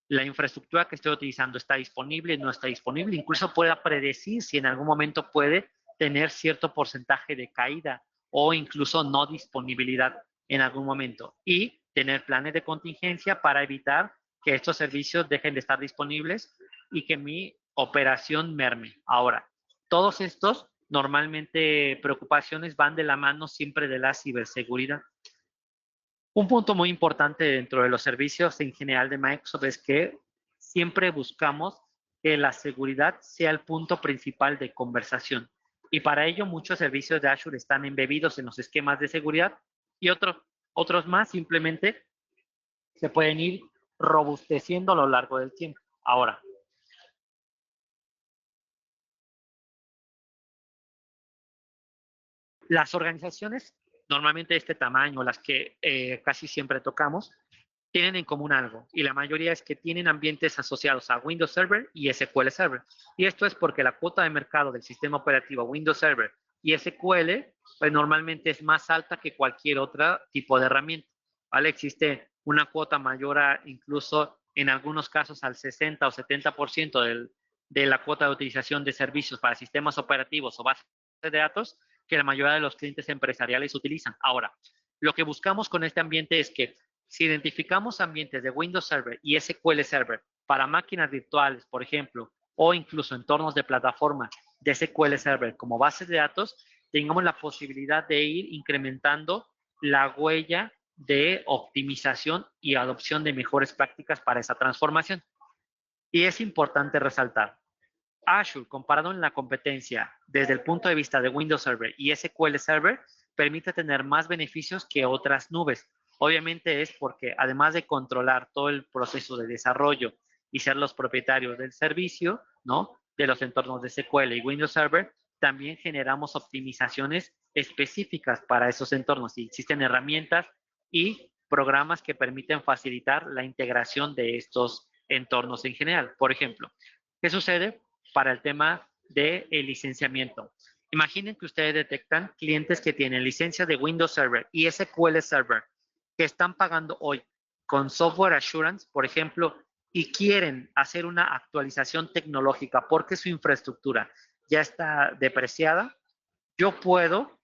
la infraestructura que estoy utilizando está disponible, no está disponible, incluso pueda predecir si en algún momento puede tener cierto porcentaje de caída o incluso no disponibilidad en algún momento y tener planes de contingencia para evitar que estos servicios dejen de estar disponibles y que mi operación merme. Ahora, todos estos normalmente preocupaciones van de la mano siempre de la ciberseguridad. Un punto muy importante dentro de los servicios en general de Microsoft es que siempre buscamos que la seguridad sea el punto principal de conversación. Y para ello muchos servicios de Azure están embebidos en los esquemas de seguridad y otros más simplemente se pueden ir robusteciendo a lo largo del tiempo. Ahora, las organizaciones normalmente de este tamaño, las que casi siempre tocamos, tienen en común algo, y la mayoría es que tienen ambientes asociados a Windows Server y SQL Server. Y esto es porque la cuota de mercado del sistema operativo Windows Server y SQL pues normalmente es más alta que cualquier otro tipo de herramienta, ¿vale? Existe una cuota mayor a incluso en algunos casos al 60 o 70% de la cuota de utilización de servicios para sistemas operativos o bases de datos que la mayoría de los clientes empresariales utilizan. Ahora, lo que buscamos con este ambiente es que si identificamos ambientes de Windows Server y SQL Server para máquinas virtuales, por ejemplo, o incluso entornos de plataforma de SQL Server como bases de datos, tengamos la posibilidad de ir incrementando la huella de optimización y adopción de mejores prácticas para esa transformación. Y es importante resaltar, Azure, comparado en la competencia desde el punto de vista de Windows Server y SQL Server, permite tener más beneficios que otras nubes. Obviamente es porque además de controlar todo el proceso de desarrollo y ser los propietarios del servicio, ¿no? De los entornos de SQL y Windows Server, también generamos optimizaciones específicas para esos entornos y existen herramientas y programas que permiten facilitar la integración de estos entornos en general. Por ejemplo, ¿qué sucede para el tema de licenciamiento? Imaginen que ustedes detectan clientes que tienen licencia de Windows Server y SQL Server que están pagando hoy con Software Assurance, por ejemplo, y quieren hacer una actualización tecnológica porque su infraestructura ya está depreciada. Yo puedo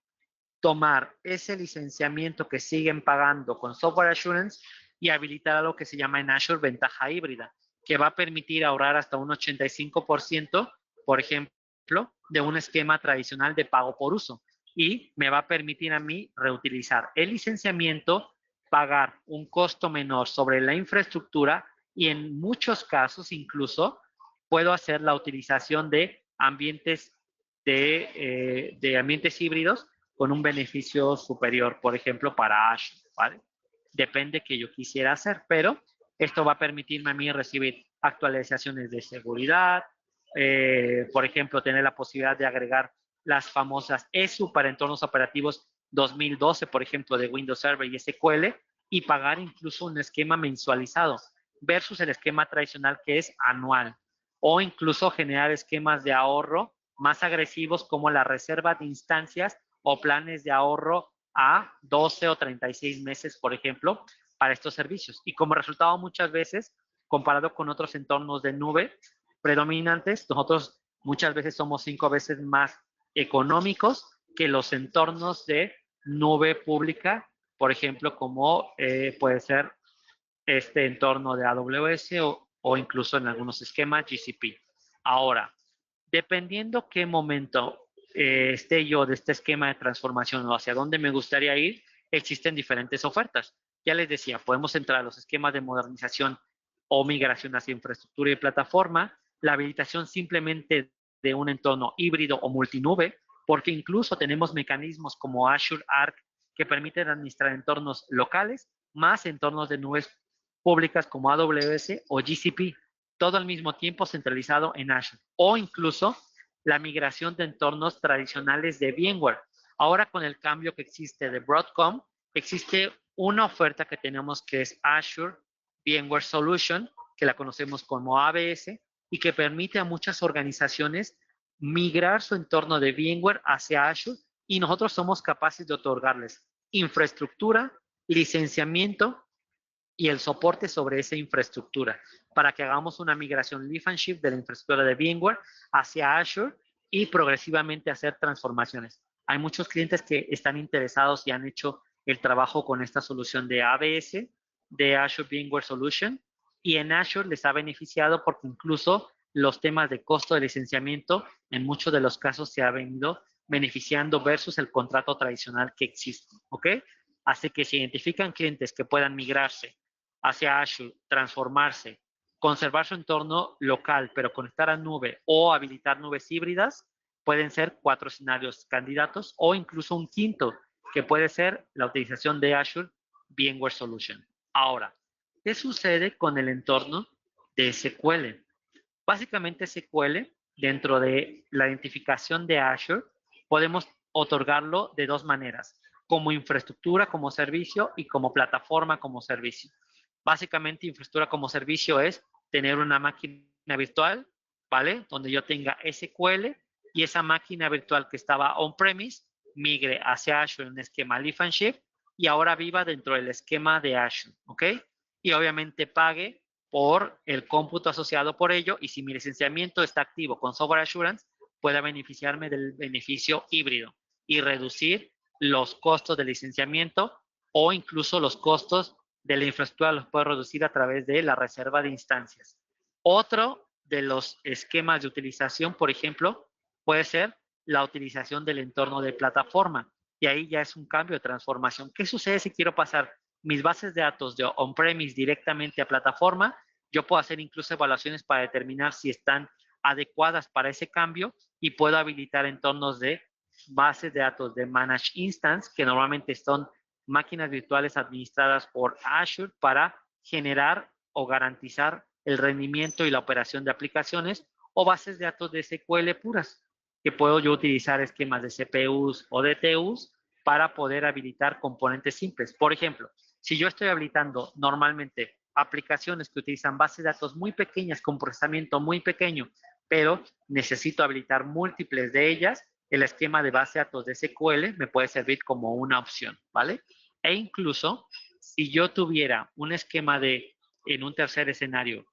tomar ese licenciamiento que siguen pagando con Software Assurance y habilitar algo que se llama en Azure ventaja híbrida, que va a permitir ahorrar hasta un 85%, por ejemplo, de un esquema tradicional de pago por uso. Y me va a permitir a mí reutilizar el licenciamiento, pagar un costo menor sobre la infraestructura y en muchos casos incluso puedo hacer la utilización de ambientes de ambientes híbridos con un beneficio superior, por ejemplo, para Azure, ¿vale? depende que yo quisiera hacer, pero esto va a permitirme a mí recibir actualizaciones de seguridad, por ejemplo, tener la posibilidad de agregar las famosas ESU para entornos operativos 2012, por ejemplo, de Windows Server y SQL, y pagar incluso un esquema mensualizado versus el esquema tradicional que es anual, o incluso generar esquemas de ahorro más agresivos como la reserva de instancias o planes de ahorro a 12 o 36 meses, por ejemplo, para estos servicios. Y como resultado, muchas veces, comparado con otros entornos de nube predominantes, nosotros muchas veces somos 5 veces más económicos que los entornos de nube pública, por ejemplo, como puede ser este entorno de AWS o incluso en algunos esquemas GCP. Ahora, dependiendo qué momento esté yo de este esquema de transformación o hacia dónde me gustaría ir, existen diferentes ofertas. Ya les decía, podemos entrar a los esquemas de modernización o migración hacia infraestructura y plataforma, la habilitación simplemente de un entorno híbrido o multinube, porque incluso tenemos mecanismos como Azure Arc que permiten administrar entornos locales más entornos de nubes públicas como AWS o GCP, todo al mismo tiempo centralizado en Azure, o incluso la migración de entornos tradicionales de VMware. Ahora con el cambio que existe de Broadcom, existe una oferta que tenemos que es Azure VMware Solution, que la conocemos como AVS, y que permite a muchas organizaciones migrar su entorno de VMware hacia Azure, y nosotros somos capaces de otorgarles infraestructura, licenciamiento y el soporte sobre esa infraestructura para que hagamos una migración lift and shift de la infraestructura de VMware hacia Azure y progresivamente hacer transformaciones. Hay muchos clientes que están interesados y han hecho el trabajo con esta solución de AVS, de Azure VMware Solution, y en Azure les ha beneficiado porque incluso los temas de costo de licenciamiento en muchos de los casos se ha venido beneficiando versus el contrato tradicional que existe, ¿ok? Así que si identifican clientes que puedan migrarse hacia Azure, transformarse, conservar su entorno local, pero conectar a nube o habilitar nubes híbridas, pueden ser 4 escenarios candidatos o incluso un quinto, que puede ser la utilización de Azure VMware Solution. Ahora, ¿qué sucede con el entorno de SQL? Básicamente SQL, dentro de la identificación de Azure, podemos otorgarlo de dos maneras, como infraestructura como servicio y como plataforma como servicio. Básicamente, infraestructura como servicio es tener una máquina virtual, ¿vale? Donde yo tenga SQL y esa máquina virtual que estaba on-premise migre hacia Azure en un esquema lift and shift y ahora viva dentro del esquema de Azure, ¿ok? Y obviamente pague por el cómputo asociado por ello y si mi licenciamiento está activo con Software Assurance, pueda beneficiarme del beneficio híbrido y reducir los costos de licenciamiento o incluso los costos de la infraestructura los puedo reducir a través de la reserva de instancias. Otro de los esquemas de utilización, por ejemplo, puede ser la utilización del entorno de plataforma. Y ahí ya es un cambio de transformación. ¿Qué sucede si quiero pasar mis bases de datos de on-premise directamente a plataforma? Yo puedo hacer incluso evaluaciones para determinar si están adecuadas para ese cambio y puedo habilitar entornos de bases de datos de Managed Instance, que normalmente son máquinas virtuales administradas por Azure para generar o garantizar el rendimiento y la operación de aplicaciones o bases de datos de SQL puras, que puedo yo utilizar esquemas de CPUs o DTUs para poder habilitar componentes simples. Por ejemplo, si yo estoy habilitando normalmente aplicaciones que utilizan bases de datos muy pequeñas con procesamiento muy pequeño, pero necesito habilitar múltiples de ellas, el esquema de base de datos de SQL me puede servir como una opción, ¿vale? E incluso, si yo tuviera un esquema en un tercer escenario,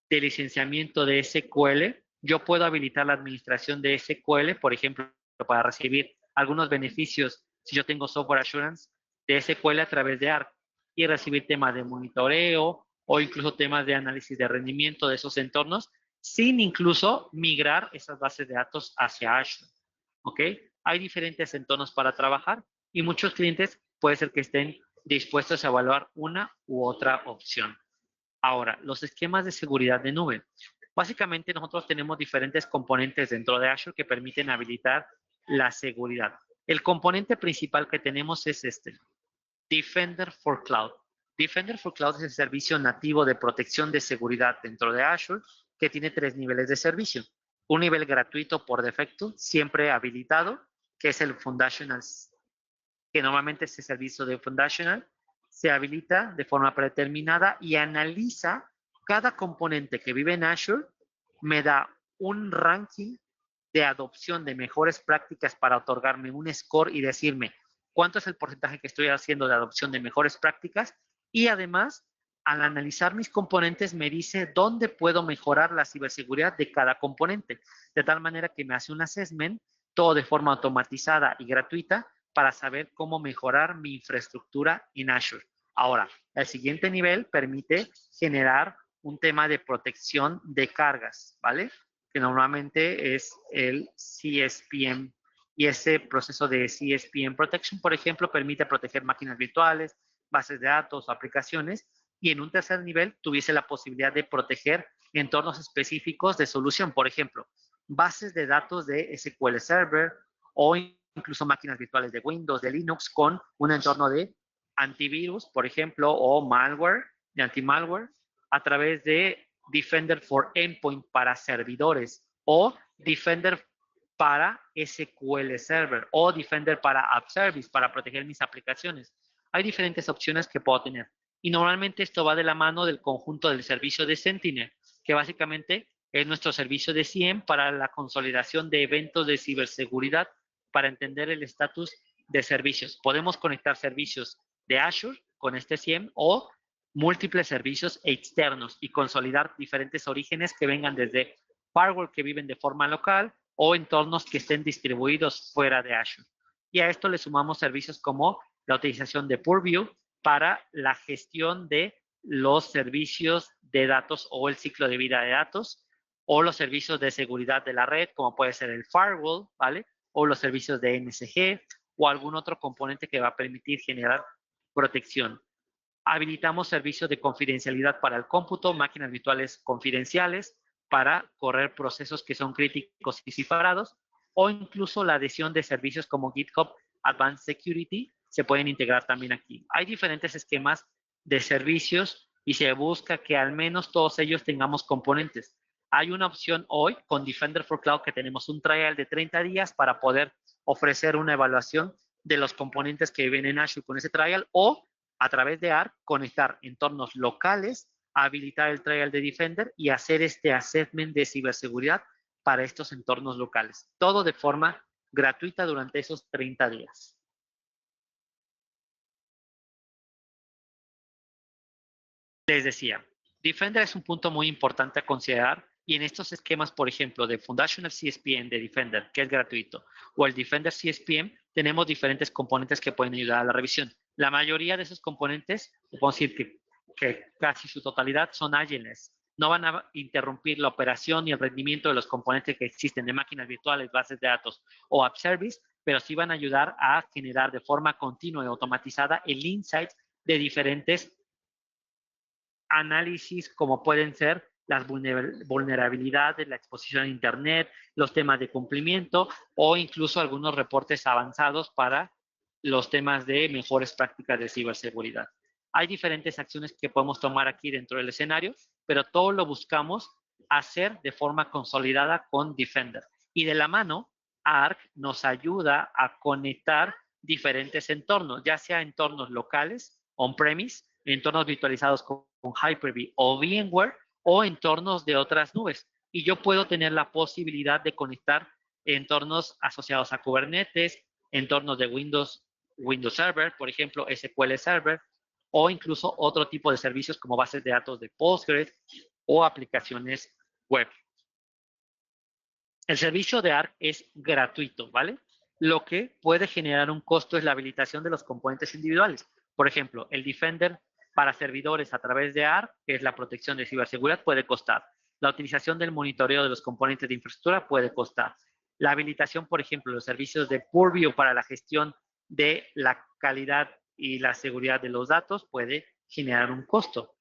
de licenciamiento de SQL, yo puedo habilitar la administración de SQL, por ejemplo, para recibir algunos beneficios si yo tengo Software Assurance de SQL a través de ARC y recibir temas de monitoreo o incluso temas de análisis de rendimiento de esos entornos sin incluso migrar esas bases de datos hacia Azure. ¿Ok? Hay diferentes entornos para trabajar y muchos clientes puede ser que estén dispuestos a evaluar una u otra opción. Ahora, los esquemas de seguridad de nube. Básicamente nosotros tenemos diferentes componentes dentro de Azure que permiten habilitar la seguridad. El componente principal que tenemos es este, Defender for Cloud. Defender for Cloud es el servicio nativo de protección de seguridad dentro de Azure que tiene 3 niveles de servicio. Un nivel gratuito por defecto, siempre habilitado, que es el Foundational, que normalmente este servicio de Foundational se habilita de forma predeterminada y analiza cada componente que vive en Azure, me da un ranking de adopción de mejores prácticas para otorgarme un score y decirme cuánto es el porcentaje que estoy haciendo de adopción de mejores prácticas y además, al analizar mis componentes, me dice dónde puedo mejorar la ciberseguridad de cada componente, de tal manera que me hace un assessment, todo de forma automatizada y gratuita, para saber cómo mejorar mi infraestructura en Azure. Ahora, el siguiente nivel permite generar un tema de protección de cargas, ¿vale? Que normalmente es el CSPM. Y ese proceso de CSPM Protection, por ejemplo, permite proteger máquinas virtuales, bases de datos, aplicaciones, y en un tercer nivel tuviese la posibilidad de proteger entornos específicos de solución, por ejemplo, bases de datos de SQL Server o incluso máquinas virtuales de Windows, de Linux, con un entorno de antivirus, por ejemplo, o malware, de anti-malware, a través de Defender for Endpoint para servidores o Defender para SQL Server o Defender para App Service para proteger mis aplicaciones. Hay diferentes opciones que puedo tener. Y normalmente esto va de la mano del conjunto del servicio de Sentinel, que básicamente es nuestro servicio de CIEM para la consolidación de eventos de ciberseguridad para entender el estatus de servicios. Podemos conectar servicios de Azure con este CIEM o múltiples servicios externos y consolidar diferentes orígenes que vengan desde firewall que viven de forma local o entornos que estén distribuidos fuera de Azure. Y a esto le sumamos servicios como la utilización de Purview para la gestión de los servicios de datos o el ciclo de vida de datos o los servicios de seguridad de la red, como puede ser el firewall, ¿vale? O los servicios de NSG o algún otro componente que va a permitir generar protección. Habilitamos servicios de confidencialidad para el cómputo, máquinas virtuales confidenciales para correr procesos que son críticos y cifrados, o incluso la adhesión de servicios como GitHub Advanced Security se pueden integrar también aquí. Hay diferentes esquemas de servicios y se busca que al menos todos ellos tengamos componentes. Hay una opción hoy con Defender for Cloud que tenemos un trial de 30 días para poder ofrecer una evaluación de los componentes que viven en Azure con ese trial o a través de ARC conectar entornos locales, habilitar el trial de Defender y hacer este assessment de ciberseguridad para estos entornos locales. Todo de forma gratuita durante esos 30 días. Les decía, Defender es un punto muy importante a considerar y en estos esquemas, por ejemplo, de Foundational CSPM de Defender, que es gratuito, o el Defender CSPM, tenemos diferentes componentes que pueden ayudar a la revisión. La mayoría de esos componentes, podemos decir que casi su totalidad son agiles. No van a interrumpir la operación y el rendimiento de los componentes que existen de máquinas virtuales, bases de datos o app service, pero sí van a ayudar a generar de forma continua y automatizada el insight de diferentes análisis como pueden ser las vulnerabilidades, la exposición a Internet, los temas de cumplimiento o incluso algunos reportes avanzados para los temas de mejores prácticas de ciberseguridad. Hay diferentes acciones que podemos tomar aquí dentro del escenario, pero todo lo buscamos hacer de forma consolidada con Defender. Y de la mano, ARC nos ayuda a conectar diferentes entornos, ya sea entornos locales, on-premise, entornos virtualizados con Hyper-V o VMware o entornos de otras nubes. Y yo puedo tener la posibilidad de conectar entornos asociados a Kubernetes, entornos de Windows Server, por ejemplo, SQL Server, o incluso otro tipo de servicios como bases de datos de Postgres o aplicaciones web. El servicio de ARC es gratuito, ¿vale? Lo que puede generar un costo es la habilitación de los componentes individuales. Por ejemplo, el Defender para servidores a través de ARC, que es la protección de ciberseguridad, puede costar. La utilización del monitoreo de los componentes de infraestructura puede costar. La habilitación, por ejemplo, de los servicios de Purview para la gestión de la calidad y la seguridad de los datos puede generar un costo.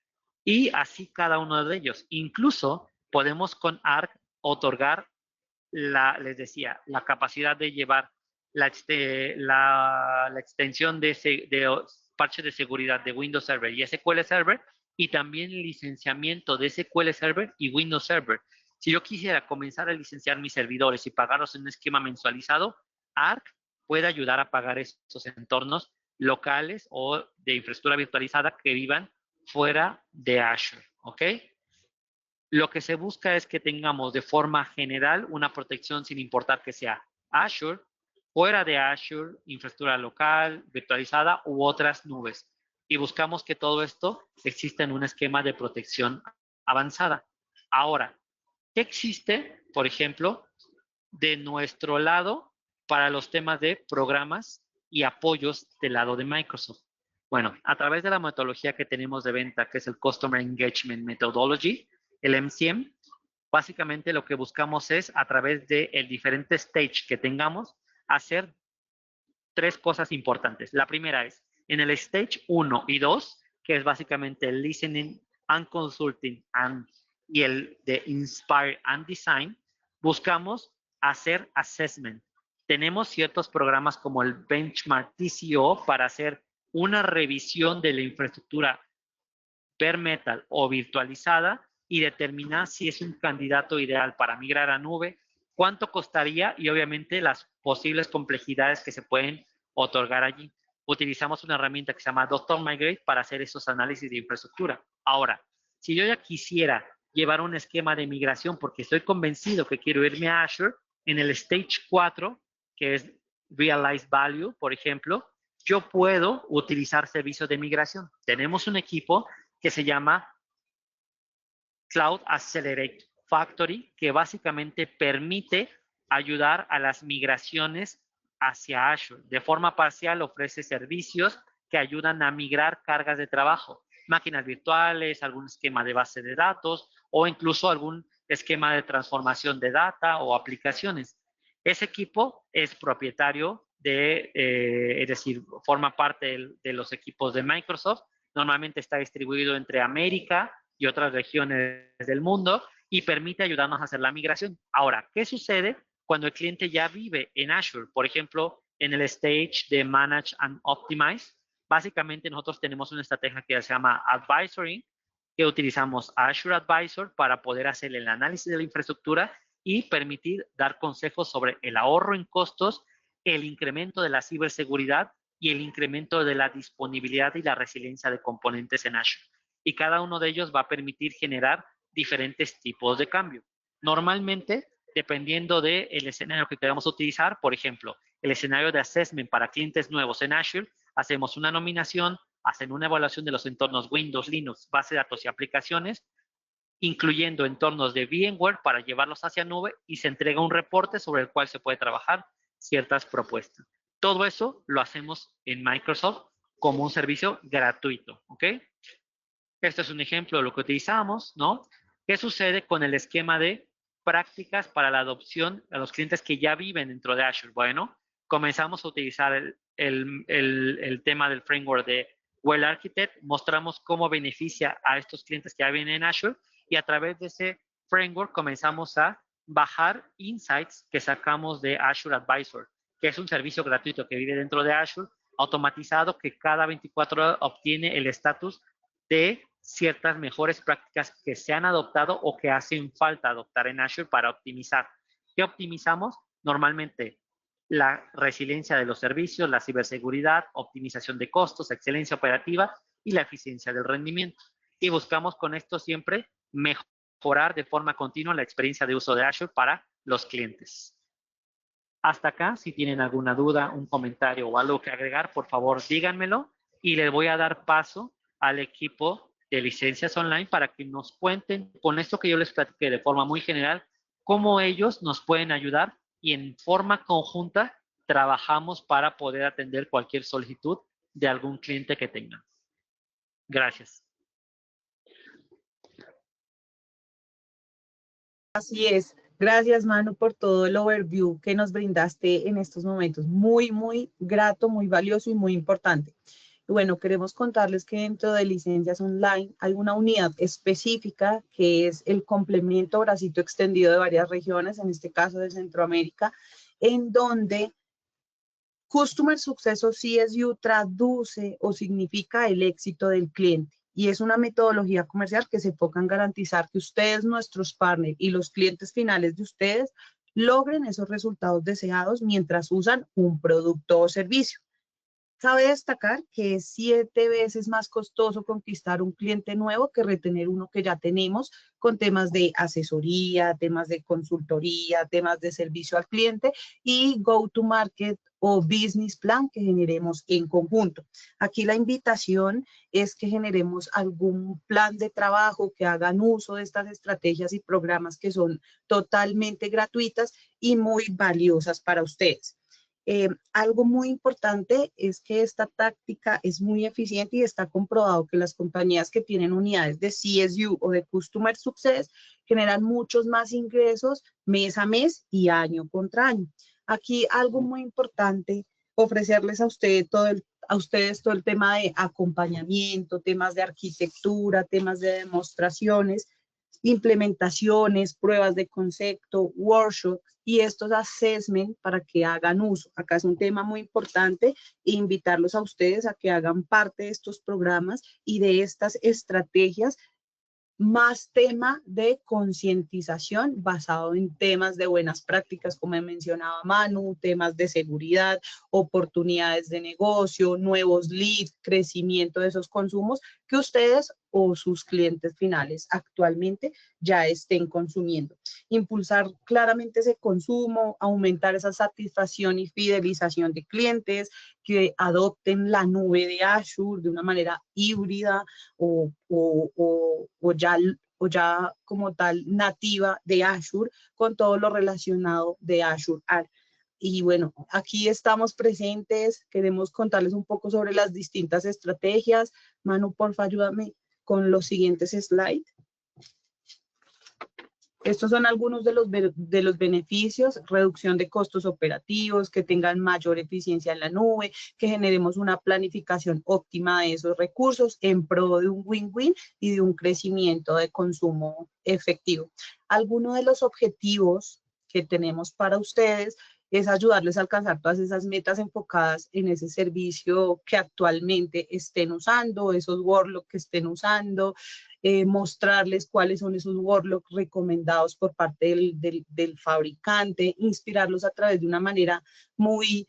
Y así cada uno de ellos. Incluso podemos con ARC otorgar les decía, la capacidad de llevar la extensión parche de seguridad de Windows Server y SQL Server, y también el licenciamiento de SQL Server y Windows Server. Si yo quisiera comenzar a licenciar mis servidores y pagarlos en un esquema mensualizado, Arc puede ayudar a pagar estos entornos locales o de infraestructura virtualizada que vivan fuera de Azure, ¿ok? Lo que se busca es que tengamos de forma general una protección sin importar que sea Azure, fuera de Azure, infraestructura local, virtualizada u otras nubes. Y buscamos que todo esto exista en un esquema de protección avanzada. Ahora, ¿qué existe, por ejemplo, de nuestro lado para los temas de programas y apoyos del lado de Microsoft? Bueno, a través de la metodología que tenemos de venta, que es el Customer Engagement Methodology, el MCM, básicamente lo que buscamos es, a través del diferente stage que tengamos, hacer 3 cosas importantes. La primera es, en el stage 1 y 2, que es básicamente el listening and consulting y el de inspire and design, buscamos hacer assessment. Tenemos ciertos programas como el Benchmark TCO para hacer una revisión de la infraestructura bare metal o virtualizada y determinar si es un candidato ideal para migrar a nube, cuánto costaría y obviamente las posibles complejidades que se pueden otorgar allí. Utilizamos una herramienta que se llama Dr. Migrate para hacer esos análisis de infraestructura. Ahora, si yo ya quisiera llevar un esquema de migración porque estoy convencido que quiero irme a Azure, en el Stage 4, que es Realized Value, por ejemplo, yo puedo utilizar servicios de migración. Tenemos un equipo que se llama Cloud Accelerate Factory, que básicamente permite ayudar a las migraciones hacia Azure. De forma parcial ofrece servicios que ayudan a migrar cargas de trabajo, máquinas virtuales, algún esquema de base de datos o incluso algún esquema de transformación de data o aplicaciones. Ese equipo es propietario es decir, forma parte de los equipos de Microsoft. Normalmente está distribuido entre América y otras regiones del mundo y permite ayudarnos a hacer la migración. Ahora, ¿qué sucede cuando el cliente ya vive en Azure? Por ejemplo, en el stage de Manage and Optimize, básicamente nosotros tenemos una estrategia que se llama Advisory, que utilizamos Azure Advisor para poder hacer el análisis de la infraestructura y permitir dar consejos sobre el ahorro en costos, el incremento de la ciberseguridad y el incremento de la disponibilidad y la resiliencia de componentes en Azure. Y cada uno de ellos va a permitir generar diferentes tipos de cambio. Normalmente, dependiendo del escenario que queramos utilizar, por ejemplo, el escenario de assessment para clientes nuevos en Azure, hacemos una nominación, hacen una evaluación de los entornos Windows, Linux, base de datos y aplicaciones, incluyendo entornos de VMware para llevarlos hacia nube y se entrega un reporte sobre el cual se puede trabajar ciertas propuestas. Todo eso lo hacemos en Microsoft como un servicio gratuito, ¿ok? Este es un ejemplo de lo que utilizamos, ¿no? ¿Qué sucede con el esquema de prácticas para la adopción a los clientes que ya viven dentro de Azure? Bueno, comenzamos a utilizar el tema del framework de Well Architect, mostramos cómo beneficia a estos clientes que ya viven en Azure y a través de ese framework comenzamos a bajar insights que sacamos de Azure Advisor, que es un servicio gratuito que vive dentro de Azure, automatizado, que cada 24 horas obtiene el estatus de ciertas mejores prácticas que se han adoptado o que hacen falta adoptar en Azure para optimizar. ¿Qué optimizamos? Normalmente la resiliencia de los servicios, la ciberseguridad, optimización de costos, excelencia operativa y la eficiencia del rendimiento. Y buscamos con esto siempre mejorar de forma continua la experiencia de uso de Azure para los clientes. Hasta acá, si tienen alguna duda, un comentario o algo que agregar, por favor díganmelo y les voy a dar paso al equipo de licencias online para que nos cuenten con esto que yo les platiqué de forma muy general, cómo ellos nos pueden ayudar y en forma conjunta trabajamos para poder atender cualquier solicitud de algún cliente que tengan. Gracias. Así es. Gracias, Manu, por todo el overview que nos brindaste en estos momentos. Muy, muy grato, muy valioso y muy importante. Y bueno, queremos contarles que dentro de licencias online hay una unidad específica que es el complemento bracito extendido de varias regiones, en este caso de Centroamérica, en donde Customer Success o CSU traduce o significa el éxito del cliente y es una metodología comercial que se enfoca en garantizar que ustedes, nuestros partners y los clientes finales de ustedes logren esos resultados deseados mientras usan un producto o servicio. Cabe destacar que es 7 veces más costoso conquistar un cliente nuevo que retener uno que ya tenemos con temas de asesoría, temas de consultoría, temas de servicio al cliente y go-to-market o business plan que generemos en conjunto. Aquí la invitación es que generemos algún plan de trabajo, que hagan uso de estas estrategias y programas que son totalmente gratuitas y muy valiosas para ustedes. Algo muy importante es que esta táctica es muy eficiente y está comprobado que las compañías que tienen unidades de CSU o de Customer Success generan muchos más ingresos mes a mes y año contra año. Aquí algo muy importante, ofrecerles a ustedes todo el tema de acompañamiento, temas de arquitectura, temas de demostraciones, implementaciones, pruebas de concepto, workshops y estos assessment para que hagan uso. Acá es un tema muy importante e invitarlos a ustedes a que hagan parte de estos programas y de estas estrategias, más tema de concientización basado en temas de buenas prácticas, como mencionaba Manu, temas de seguridad, oportunidades de negocio, nuevos leads, crecimiento de esos consumos que ustedes o sus clientes finales actualmente ya estén consumiendo. Impulsar claramente ese consumo, aumentar esa satisfacción y fidelización de clientes, que adopten la nube de Azure de una manera híbrida o ya como tal nativa de Azure, con todo lo relacionado de Azure. Y bueno, aquí estamos presentes, queremos contarles un poco sobre las distintas estrategias. Manu, porfa, ayúdame con los siguientes slides. Estos son algunos de los beneficios: reducción de costos operativos, que tengan mayor eficiencia en la nube, que generemos una planificación óptima de esos recursos en pro de un win-win y de un crecimiento de consumo efectivo. Algunos de los objetivos que tenemos para ustedes es ayudarles a alcanzar todas esas metas enfocadas en ese servicio que actualmente estén usando, esos workloads que estén usando, mostrarles cuáles son esos workloads recomendados por parte del fabricante, inspirarlos a través de una manera muy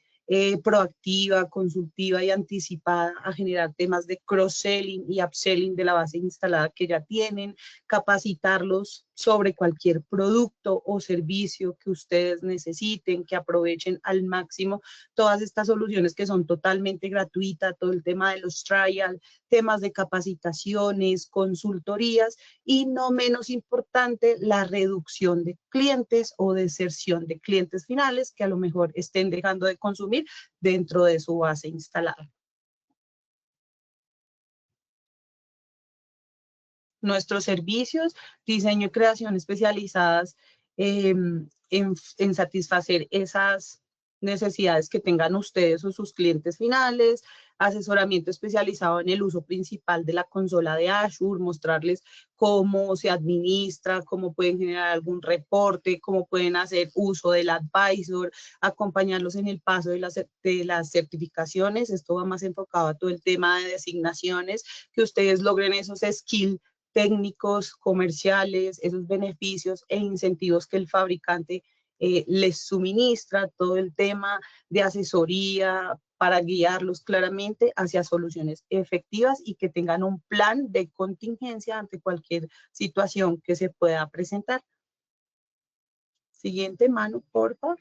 proactiva, consultiva y anticipada a generar temas de cross-selling y upselling de la base instalada que ya tienen, capacitarlos sobre cualquier producto o servicio que ustedes necesiten, que aprovechen al máximo todas estas soluciones que son totalmente gratuitas, todo el tema de los trial, temas de capacitaciones, consultorías y no menos importante, la reducción de clientes o deserción de clientes finales que a lo mejor estén dejando de consumir dentro de su base instalada. Nuestros servicios, diseño y creación especializadas en satisfacer esas necesidades que tengan ustedes o sus clientes finales, asesoramiento especializado en el uso principal de la consola de Azure, mostrarles cómo se administra, cómo pueden generar algún reporte, cómo pueden hacer uso del advisor, acompañarlos en el paso de las certificaciones. Esto va más enfocado a todo el tema de designaciones, que ustedes logren esos skills técnicos, comerciales, esos beneficios e incentivos que el fabricante les suministra, todo el tema de asesoría para guiarlos claramente hacia soluciones efectivas y que tengan un plan de contingencia ante cualquier situación que se pueda presentar. Siguiente, Manu, por favor.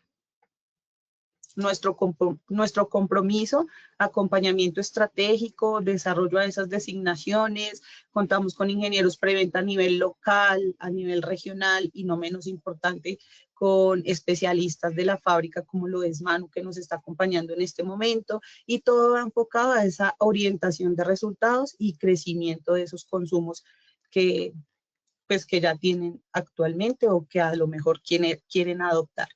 Nuestro compromiso, acompañamiento estratégico, desarrollo de esas designaciones, contamos con ingenieros preventa a nivel local, a nivel regional y no menos importante, con especialistas de la fábrica como lo es Manu, que nos está acompañando en este momento, y todo enfocado a esa orientación de resultados y crecimiento de esos consumos que ya tienen actualmente o que a lo mejor quieren adoptar.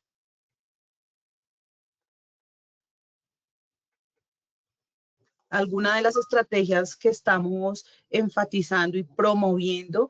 Algunas de las estrategias que estamos enfatizando y promoviendo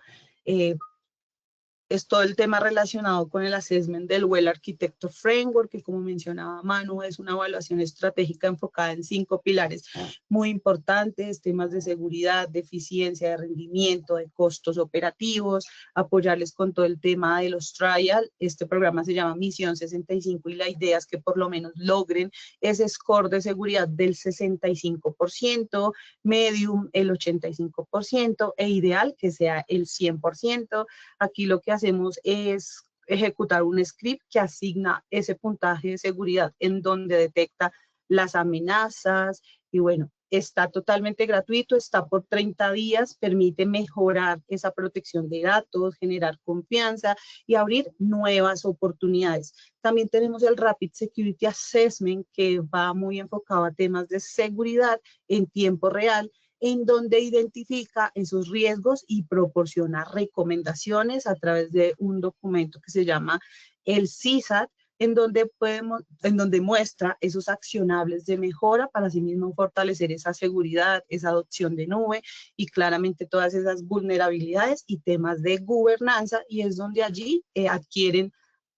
es todo el tema relacionado con el assessment del Well Architecture Framework, que como mencionaba Manu, es una evaluación estratégica enfocada en 5 pilares muy importantes: temas de seguridad, de eficiencia, de rendimiento, de costos operativos, apoyarles con todo el tema de los trial. Este programa se llama Misión 65 y la idea es que por lo menos logren ese score de seguridad del 65%, medium el 85% e ideal que sea el 100%. Aquí lo que hacemos es ejecutar un script que asigna ese puntaje de seguridad en donde detecta las amenazas y bueno, está totalmente gratuito, está por 30 días, permite mejorar esa protección de datos, generar confianza y abrir nuevas oportunidades. También tenemos el Rapid Security Assessment, que va muy enfocado a temas de seguridad en tiempo real, en donde identifica esos riesgos y proporciona recomendaciones a través de un documento que se llama el CSAT, en donde muestra esos accionables de mejora para sí mismo fortalecer esa seguridad, esa adopción de nube y claramente todas esas vulnerabilidades y temas de gobernanza, y es donde allí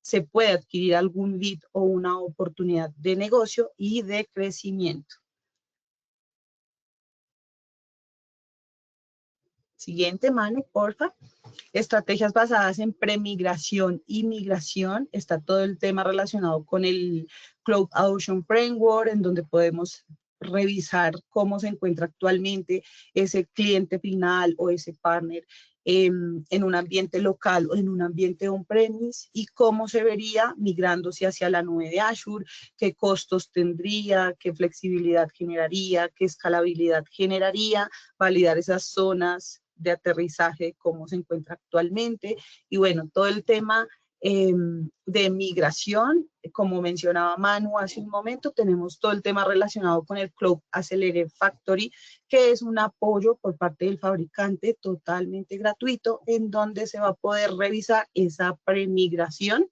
se puede adquirir algún lead o una oportunidad de negocio y de crecimiento. Siguiente, Manu, porfa. Estrategias basadas en premigración y migración. Está todo el tema relacionado con el Cloud Adoption Framework, en donde podemos revisar cómo se encuentra actualmente ese cliente final o ese partner en un ambiente local o en un ambiente on-premise, y cómo se vería migrándose hacia la nube de Azure, qué costos tendría, qué flexibilidad generaría, qué escalabilidad generaría, validar esas zonas de aterrizaje, cómo se encuentra actualmente, y bueno, todo el tema de migración, como mencionaba Manu hace un momento, tenemos todo el tema relacionado con el Cloud Accelerator Factory, que es un apoyo por parte del fabricante totalmente gratuito, en donde se va a poder revisar esa premigración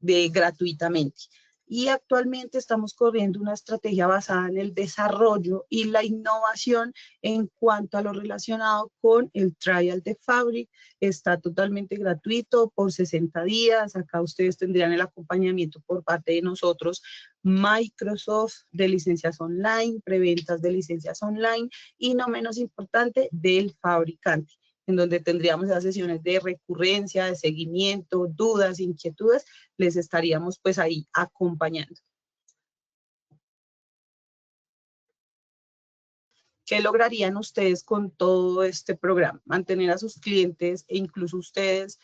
gratuitamente. Y actualmente estamos corriendo una estrategia basada en el desarrollo y la innovación en cuanto a lo relacionado con el trial de Fabric. Está totalmente gratuito por 60 días. Acá ustedes tendrían el acompañamiento por parte de nosotros, Microsoft, de licencias online, preventas de licencias online y no menos importante, del fabricante, en donde tendríamos esas sesiones de recurrencia, de seguimiento, dudas, inquietudes, les estaríamos pues ahí acompañando. ¿Qué lograrían ustedes con todo este programa? Mantener a sus clientes e incluso ustedes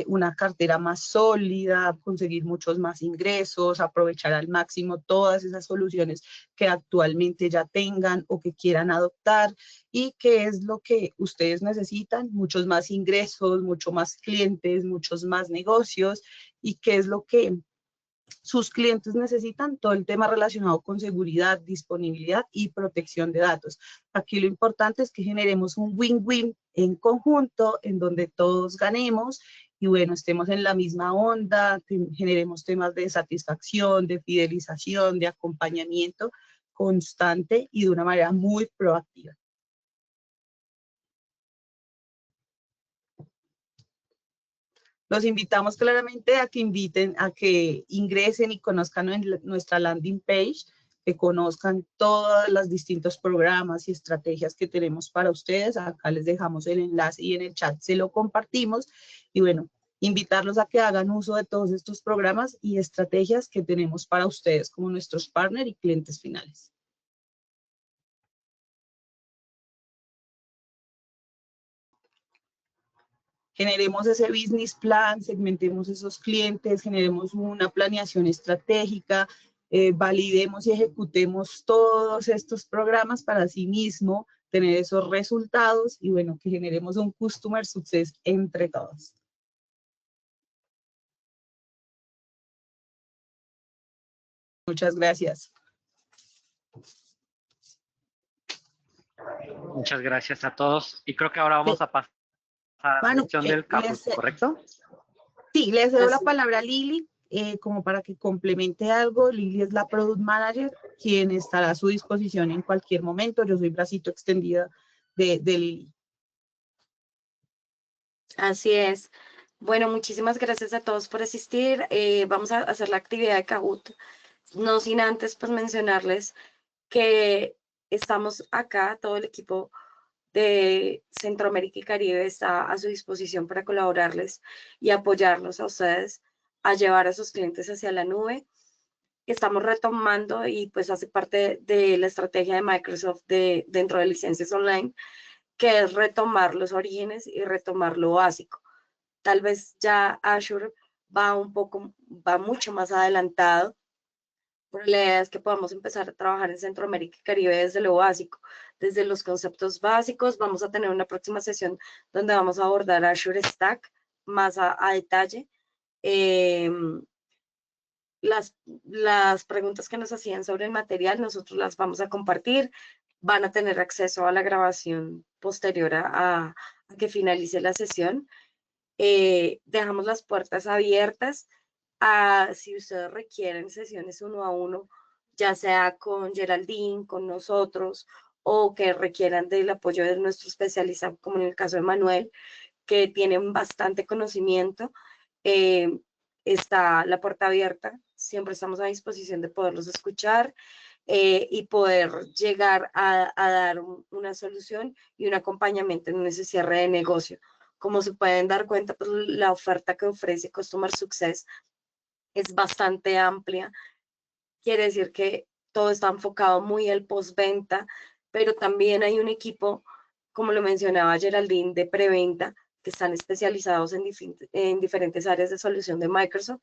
una cartera más sólida, conseguir muchos más ingresos, aprovechar al máximo todas esas soluciones que actualmente ya tengan o que quieran adoptar. ¿Y qué es lo que ustedes necesitan? Muchos más ingresos, mucho más clientes, muchos más negocios. ¿Y qué es lo que sus clientes necesitan? Todo el tema relacionado con seguridad, disponibilidad y protección de datos. Aquí lo importante es que generemos un win-win en conjunto, en donde todos ganemos y bueno, estemos en la misma onda, generemos temas de satisfacción, de fidelización, de acompañamiento constante y de una manera muy proactiva. Los invitamos claramente a que ingresen y conozcan nuestra landing page, que conozcan todos los distintos programas y estrategias que tenemos para ustedes. Acá les dejamos el enlace y en el chat se lo compartimos. Y bueno, invitarlos a que hagan uso de todos estos programas y estrategias que tenemos para ustedes como nuestros partners y clientes finales. Generemos ese business plan, segmentemos esos clientes, generemos una planeación estratégica, validemos y ejecutemos todos estos programas para sí mismo tener esos resultados y bueno, que generemos un customer success entre todos. Muchas gracias. Muchas gracias a todos. Y creo que ahora vamos a pasar a la sección del Kahoot, ¿correcto? Sí, les doy la palabra a Lili, como para que complemente algo. Lili es la Product Manager, quien estará a su disposición en cualquier momento. Yo soy bracito extendido de Lili. Así es. Bueno, muchísimas gracias a todos por asistir. Vamos a hacer la actividad de Kahoot. No sin antes pues mencionarles que estamos acá, todo el equipo de Centroamérica y Caribe está a su disposición para colaborarles y apoyarlos a ustedes a llevar a sus clientes hacia la nube. Estamos retomando y pues hace parte de la estrategia de Microsoft dentro de licencias online, que es retomar los orígenes y retomar lo básico. Tal vez ya Azure va mucho más adelantado, pero la idea es que podamos empezar a trabajar en Centroamérica y Caribe desde lo básico, desde los conceptos básicos. Vamos a tener una próxima sesión donde vamos a abordar Azure Stack más a detalle. Eh, las preguntas que nos hacían sobre el material, nosotros las vamos a compartir. Van a tener acceso a la grabación posterior a que finalice la sesión. Dejamos las puertas abiertas a si ustedes requieren sesiones uno a uno, ya sea con Geraldine, con nosotros, o que requieran del apoyo de nuestro especialista, como en el caso de Manuel, que tienen bastante conocimiento. Eh, Está la puerta abierta, siempre estamos a disposición de poderlos escuchar y poder llegar a dar una solución y un acompañamiento en ese cierre de negocio. Como se pueden dar cuenta, pues la oferta que ofrece Customer Success es bastante amplia. Quiere decir que todo está enfocado muy al postventa, pero también hay un equipo, como lo mencionaba Geraldine, de preventa, que están especializados en diferentes áreas de solución de Microsoft,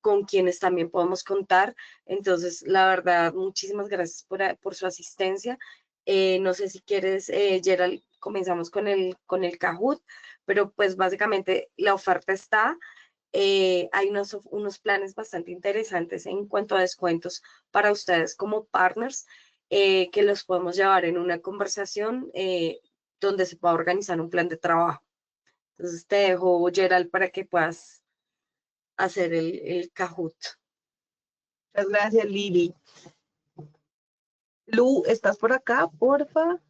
con quienes también podemos contar. Entonces, la verdad, muchísimas gracias por su asistencia. No sé si quieres, Gerald, comenzamos con el Kahoot, pero pues básicamente la oferta está. Hay unos planes bastante interesantes en cuanto a descuentos para ustedes como partners, que los podemos llevar en una conversación donde se pueda organizar un plan de trabajo. Entonces te dejo, Gerald, para que puedas hacer el Kahoot. Muchas gracias, Lili. Lu, ¿estás por acá, porfa?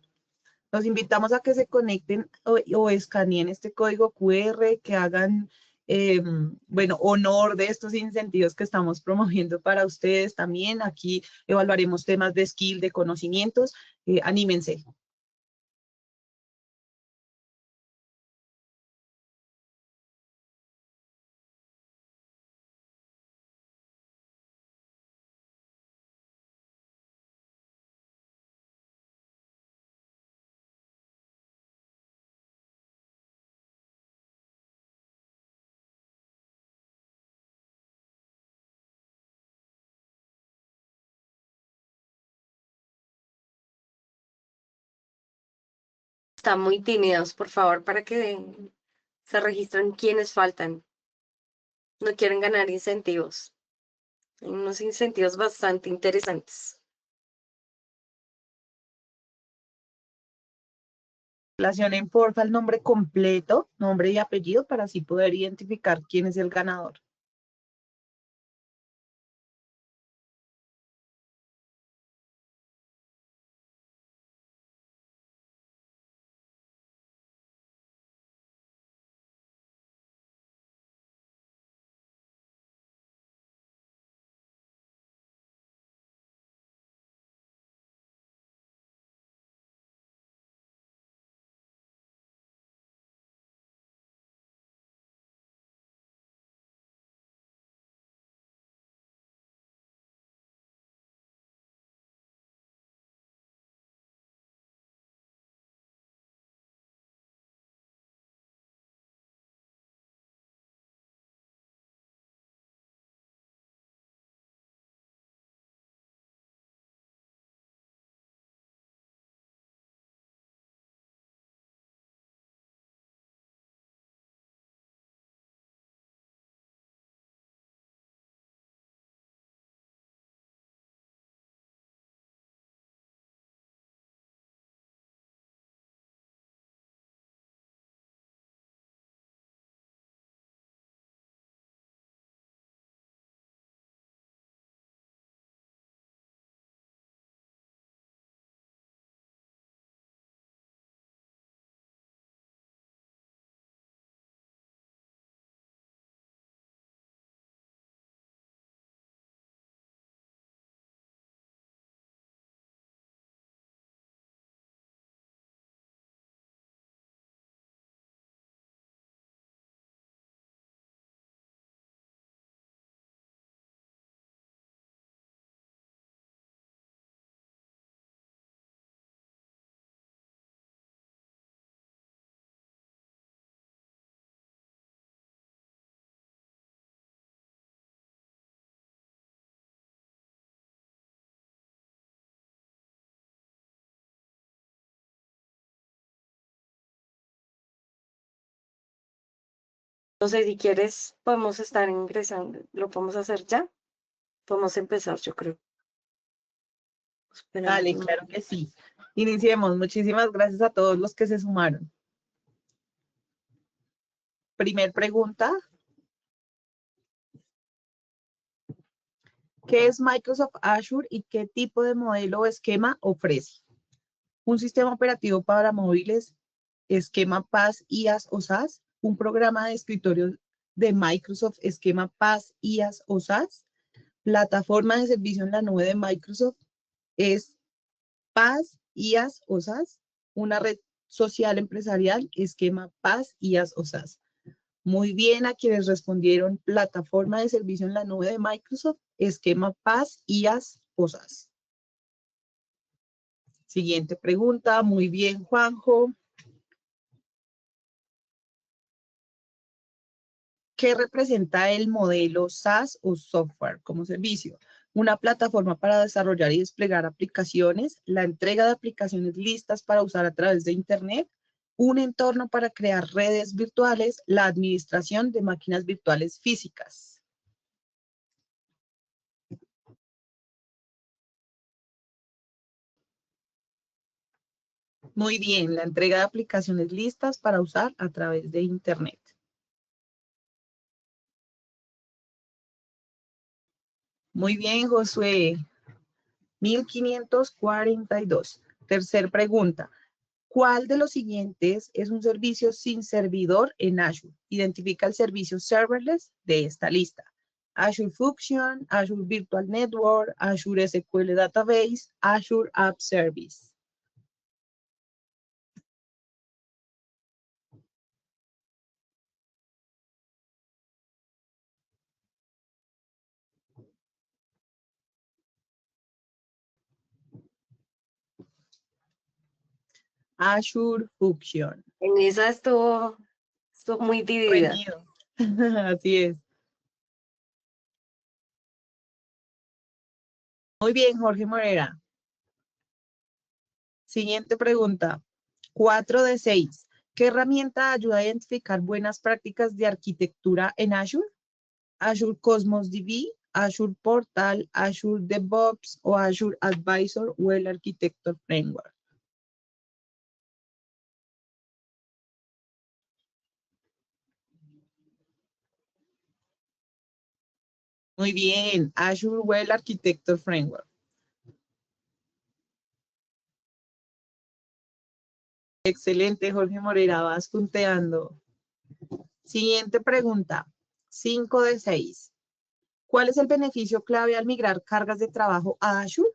Los invitamos a que se conecten o escaneen este código QR, que hagan, bueno, honor de estos incentivos que estamos promoviendo para ustedes también. Aquí evaluaremos temas de skill, de conocimientos. Anímense. Están muy tímidos, por favor, para que se registren quienes faltan. No quieren ganar incentivos. Hay unos incentivos bastante interesantes. Relacionen, porfa, el nombre completo, nombre y apellido, para así poder identificar quién es el ganador. No sé, si quieres, podemos estar ingresando. ¿Lo podemos hacer ya? Podemos empezar, yo creo. Esperemos Dale, un claro momento. que sí. Iniciemos. Muchísimas gracias a todos los que se sumaron. Primer pregunta. ¿Qué es Microsoft Azure y qué tipo de modelo o esquema ofrece? Un sistema operativo para móviles, esquema PaaS, IaaS o SaaS, un programa de escritorio de Microsoft, esquema PaaS, IaaS o SaaS, plataforma de servicio en la nube de Microsoft, es PaaS, IaaS o SaaS, una red social empresarial, esquema PaaS, IaaS o SaaS. Muy bien a quienes respondieron plataforma de servicio en la nube de Microsoft, esquema PaaS, IaaS o SaaS. Siguiente pregunta. Muy bien, Juanjo. ¿Qué representa el modelo SaaS o Software como Servicio? Una plataforma para desarrollar y desplegar aplicaciones, la entrega de aplicaciones listas para usar a través de Internet, un entorno para crear redes virtuales, la administración de máquinas virtuales físicas. Muy bien, la entrega de aplicaciones listas para usar a través de Internet. Muy bien, Josué. 1542. Tercer pregunta. ¿Cuál de los siguientes es un servicio sin servidor en Azure? Identifica el servicio serverless de esta lista. Azure Function, Azure Virtual Network, Azure SQL Database, Azure App Service. Azure Function. En esa estuvo muy dividida. Reñido. Así es. Muy bien, Jorge Morera. Siguiente pregunta. 4 de 6. ¿Qué herramienta ayuda a identificar buenas prácticas de arquitectura en Azure? Azure Cosmos DB, Azure Portal, Azure DevOps o Azure Advisor o el Architecture Framework. Muy bien, Azure Well Architecture Framework. Excelente, Jorge Morera, vas punteando. Siguiente pregunta, 5 de 6. ¿Cuál es el beneficio clave al migrar cargas de trabajo a Azure?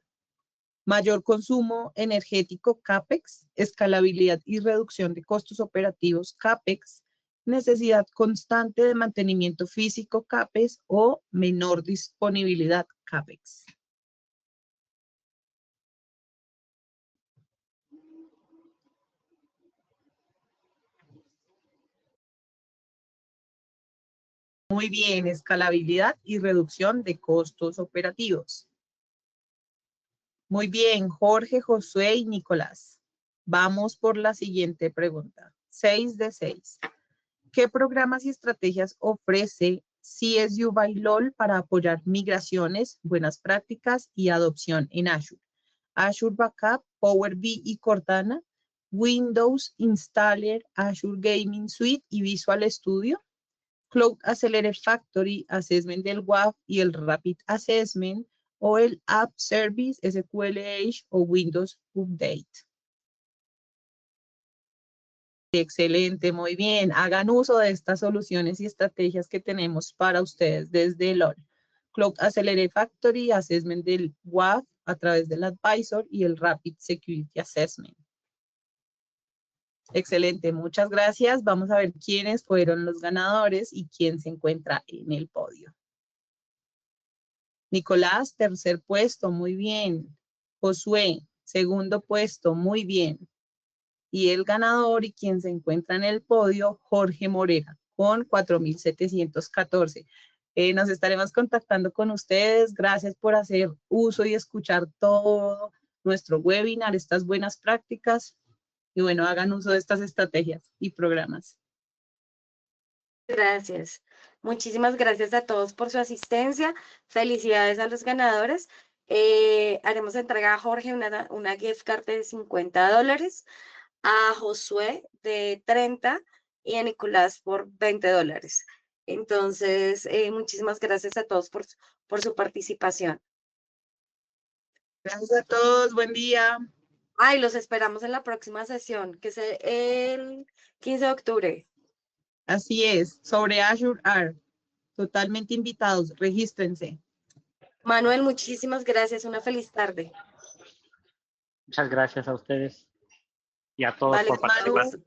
Mayor consumo energético, CAPEX, escalabilidad y reducción de costos operativos, CAPEX, necesidad constante de mantenimiento físico, CAPEX, o menor disponibilidad, CAPEX. Muy bien, escalabilidad y reducción de costos operativos. Muy bien, Jorge, Josué y Nicolás. Vamos por la siguiente pregunta. 6 de 6. ¿Qué programas y estrategias ofrece CSU by LOL para apoyar migraciones, buenas prácticas y adopción en Azure? Azure Backup, Power BI y Cortana, Windows Installer, Azure Gaming Suite y Visual Studio, Cloud Accelerator Factory, Assessment del WAF y el Rapid Assessment, o el App Service, SQLH o Windows Update. Excelente, muy bien. Hagan uso de estas soluciones y estrategias que tenemos para ustedes desde LOL. Cloud Accelerator Factory, Assessment del WAF a través del Advisor y el Rapid Security Assessment. Excelente, muchas gracias. Vamos a ver quiénes fueron los ganadores y quién se encuentra en el podio. Nicolás, tercer puesto, muy bien. Josué, segundo puesto, muy bien. Y el ganador y quien se encuentra en el podio, Jorge Morera, con 4,714. Nos estaremos contactando con ustedes. Gracias por hacer uso y escuchar todo nuestro webinar, estas buenas prácticas. Y bueno, hagan uso de estas estrategias y programas. Gracias. Muchísimas gracias a todos por su asistencia. Felicidades a los ganadores. Haremos entrega a Jorge una gift card de $50, a Josué de 30 y a Nicolás por $20. Entonces, muchísimas gracias a todos por su participación. Gracias a todos, buen día. Ay, los esperamos en la próxima sesión, que es el 15 de octubre. Así es, sobre Azure R. Totalmente invitados, regístrense. Manuel, muchísimas gracias. Una feliz tarde. Muchas gracias a ustedes y a todos Vale, por participar. Manu,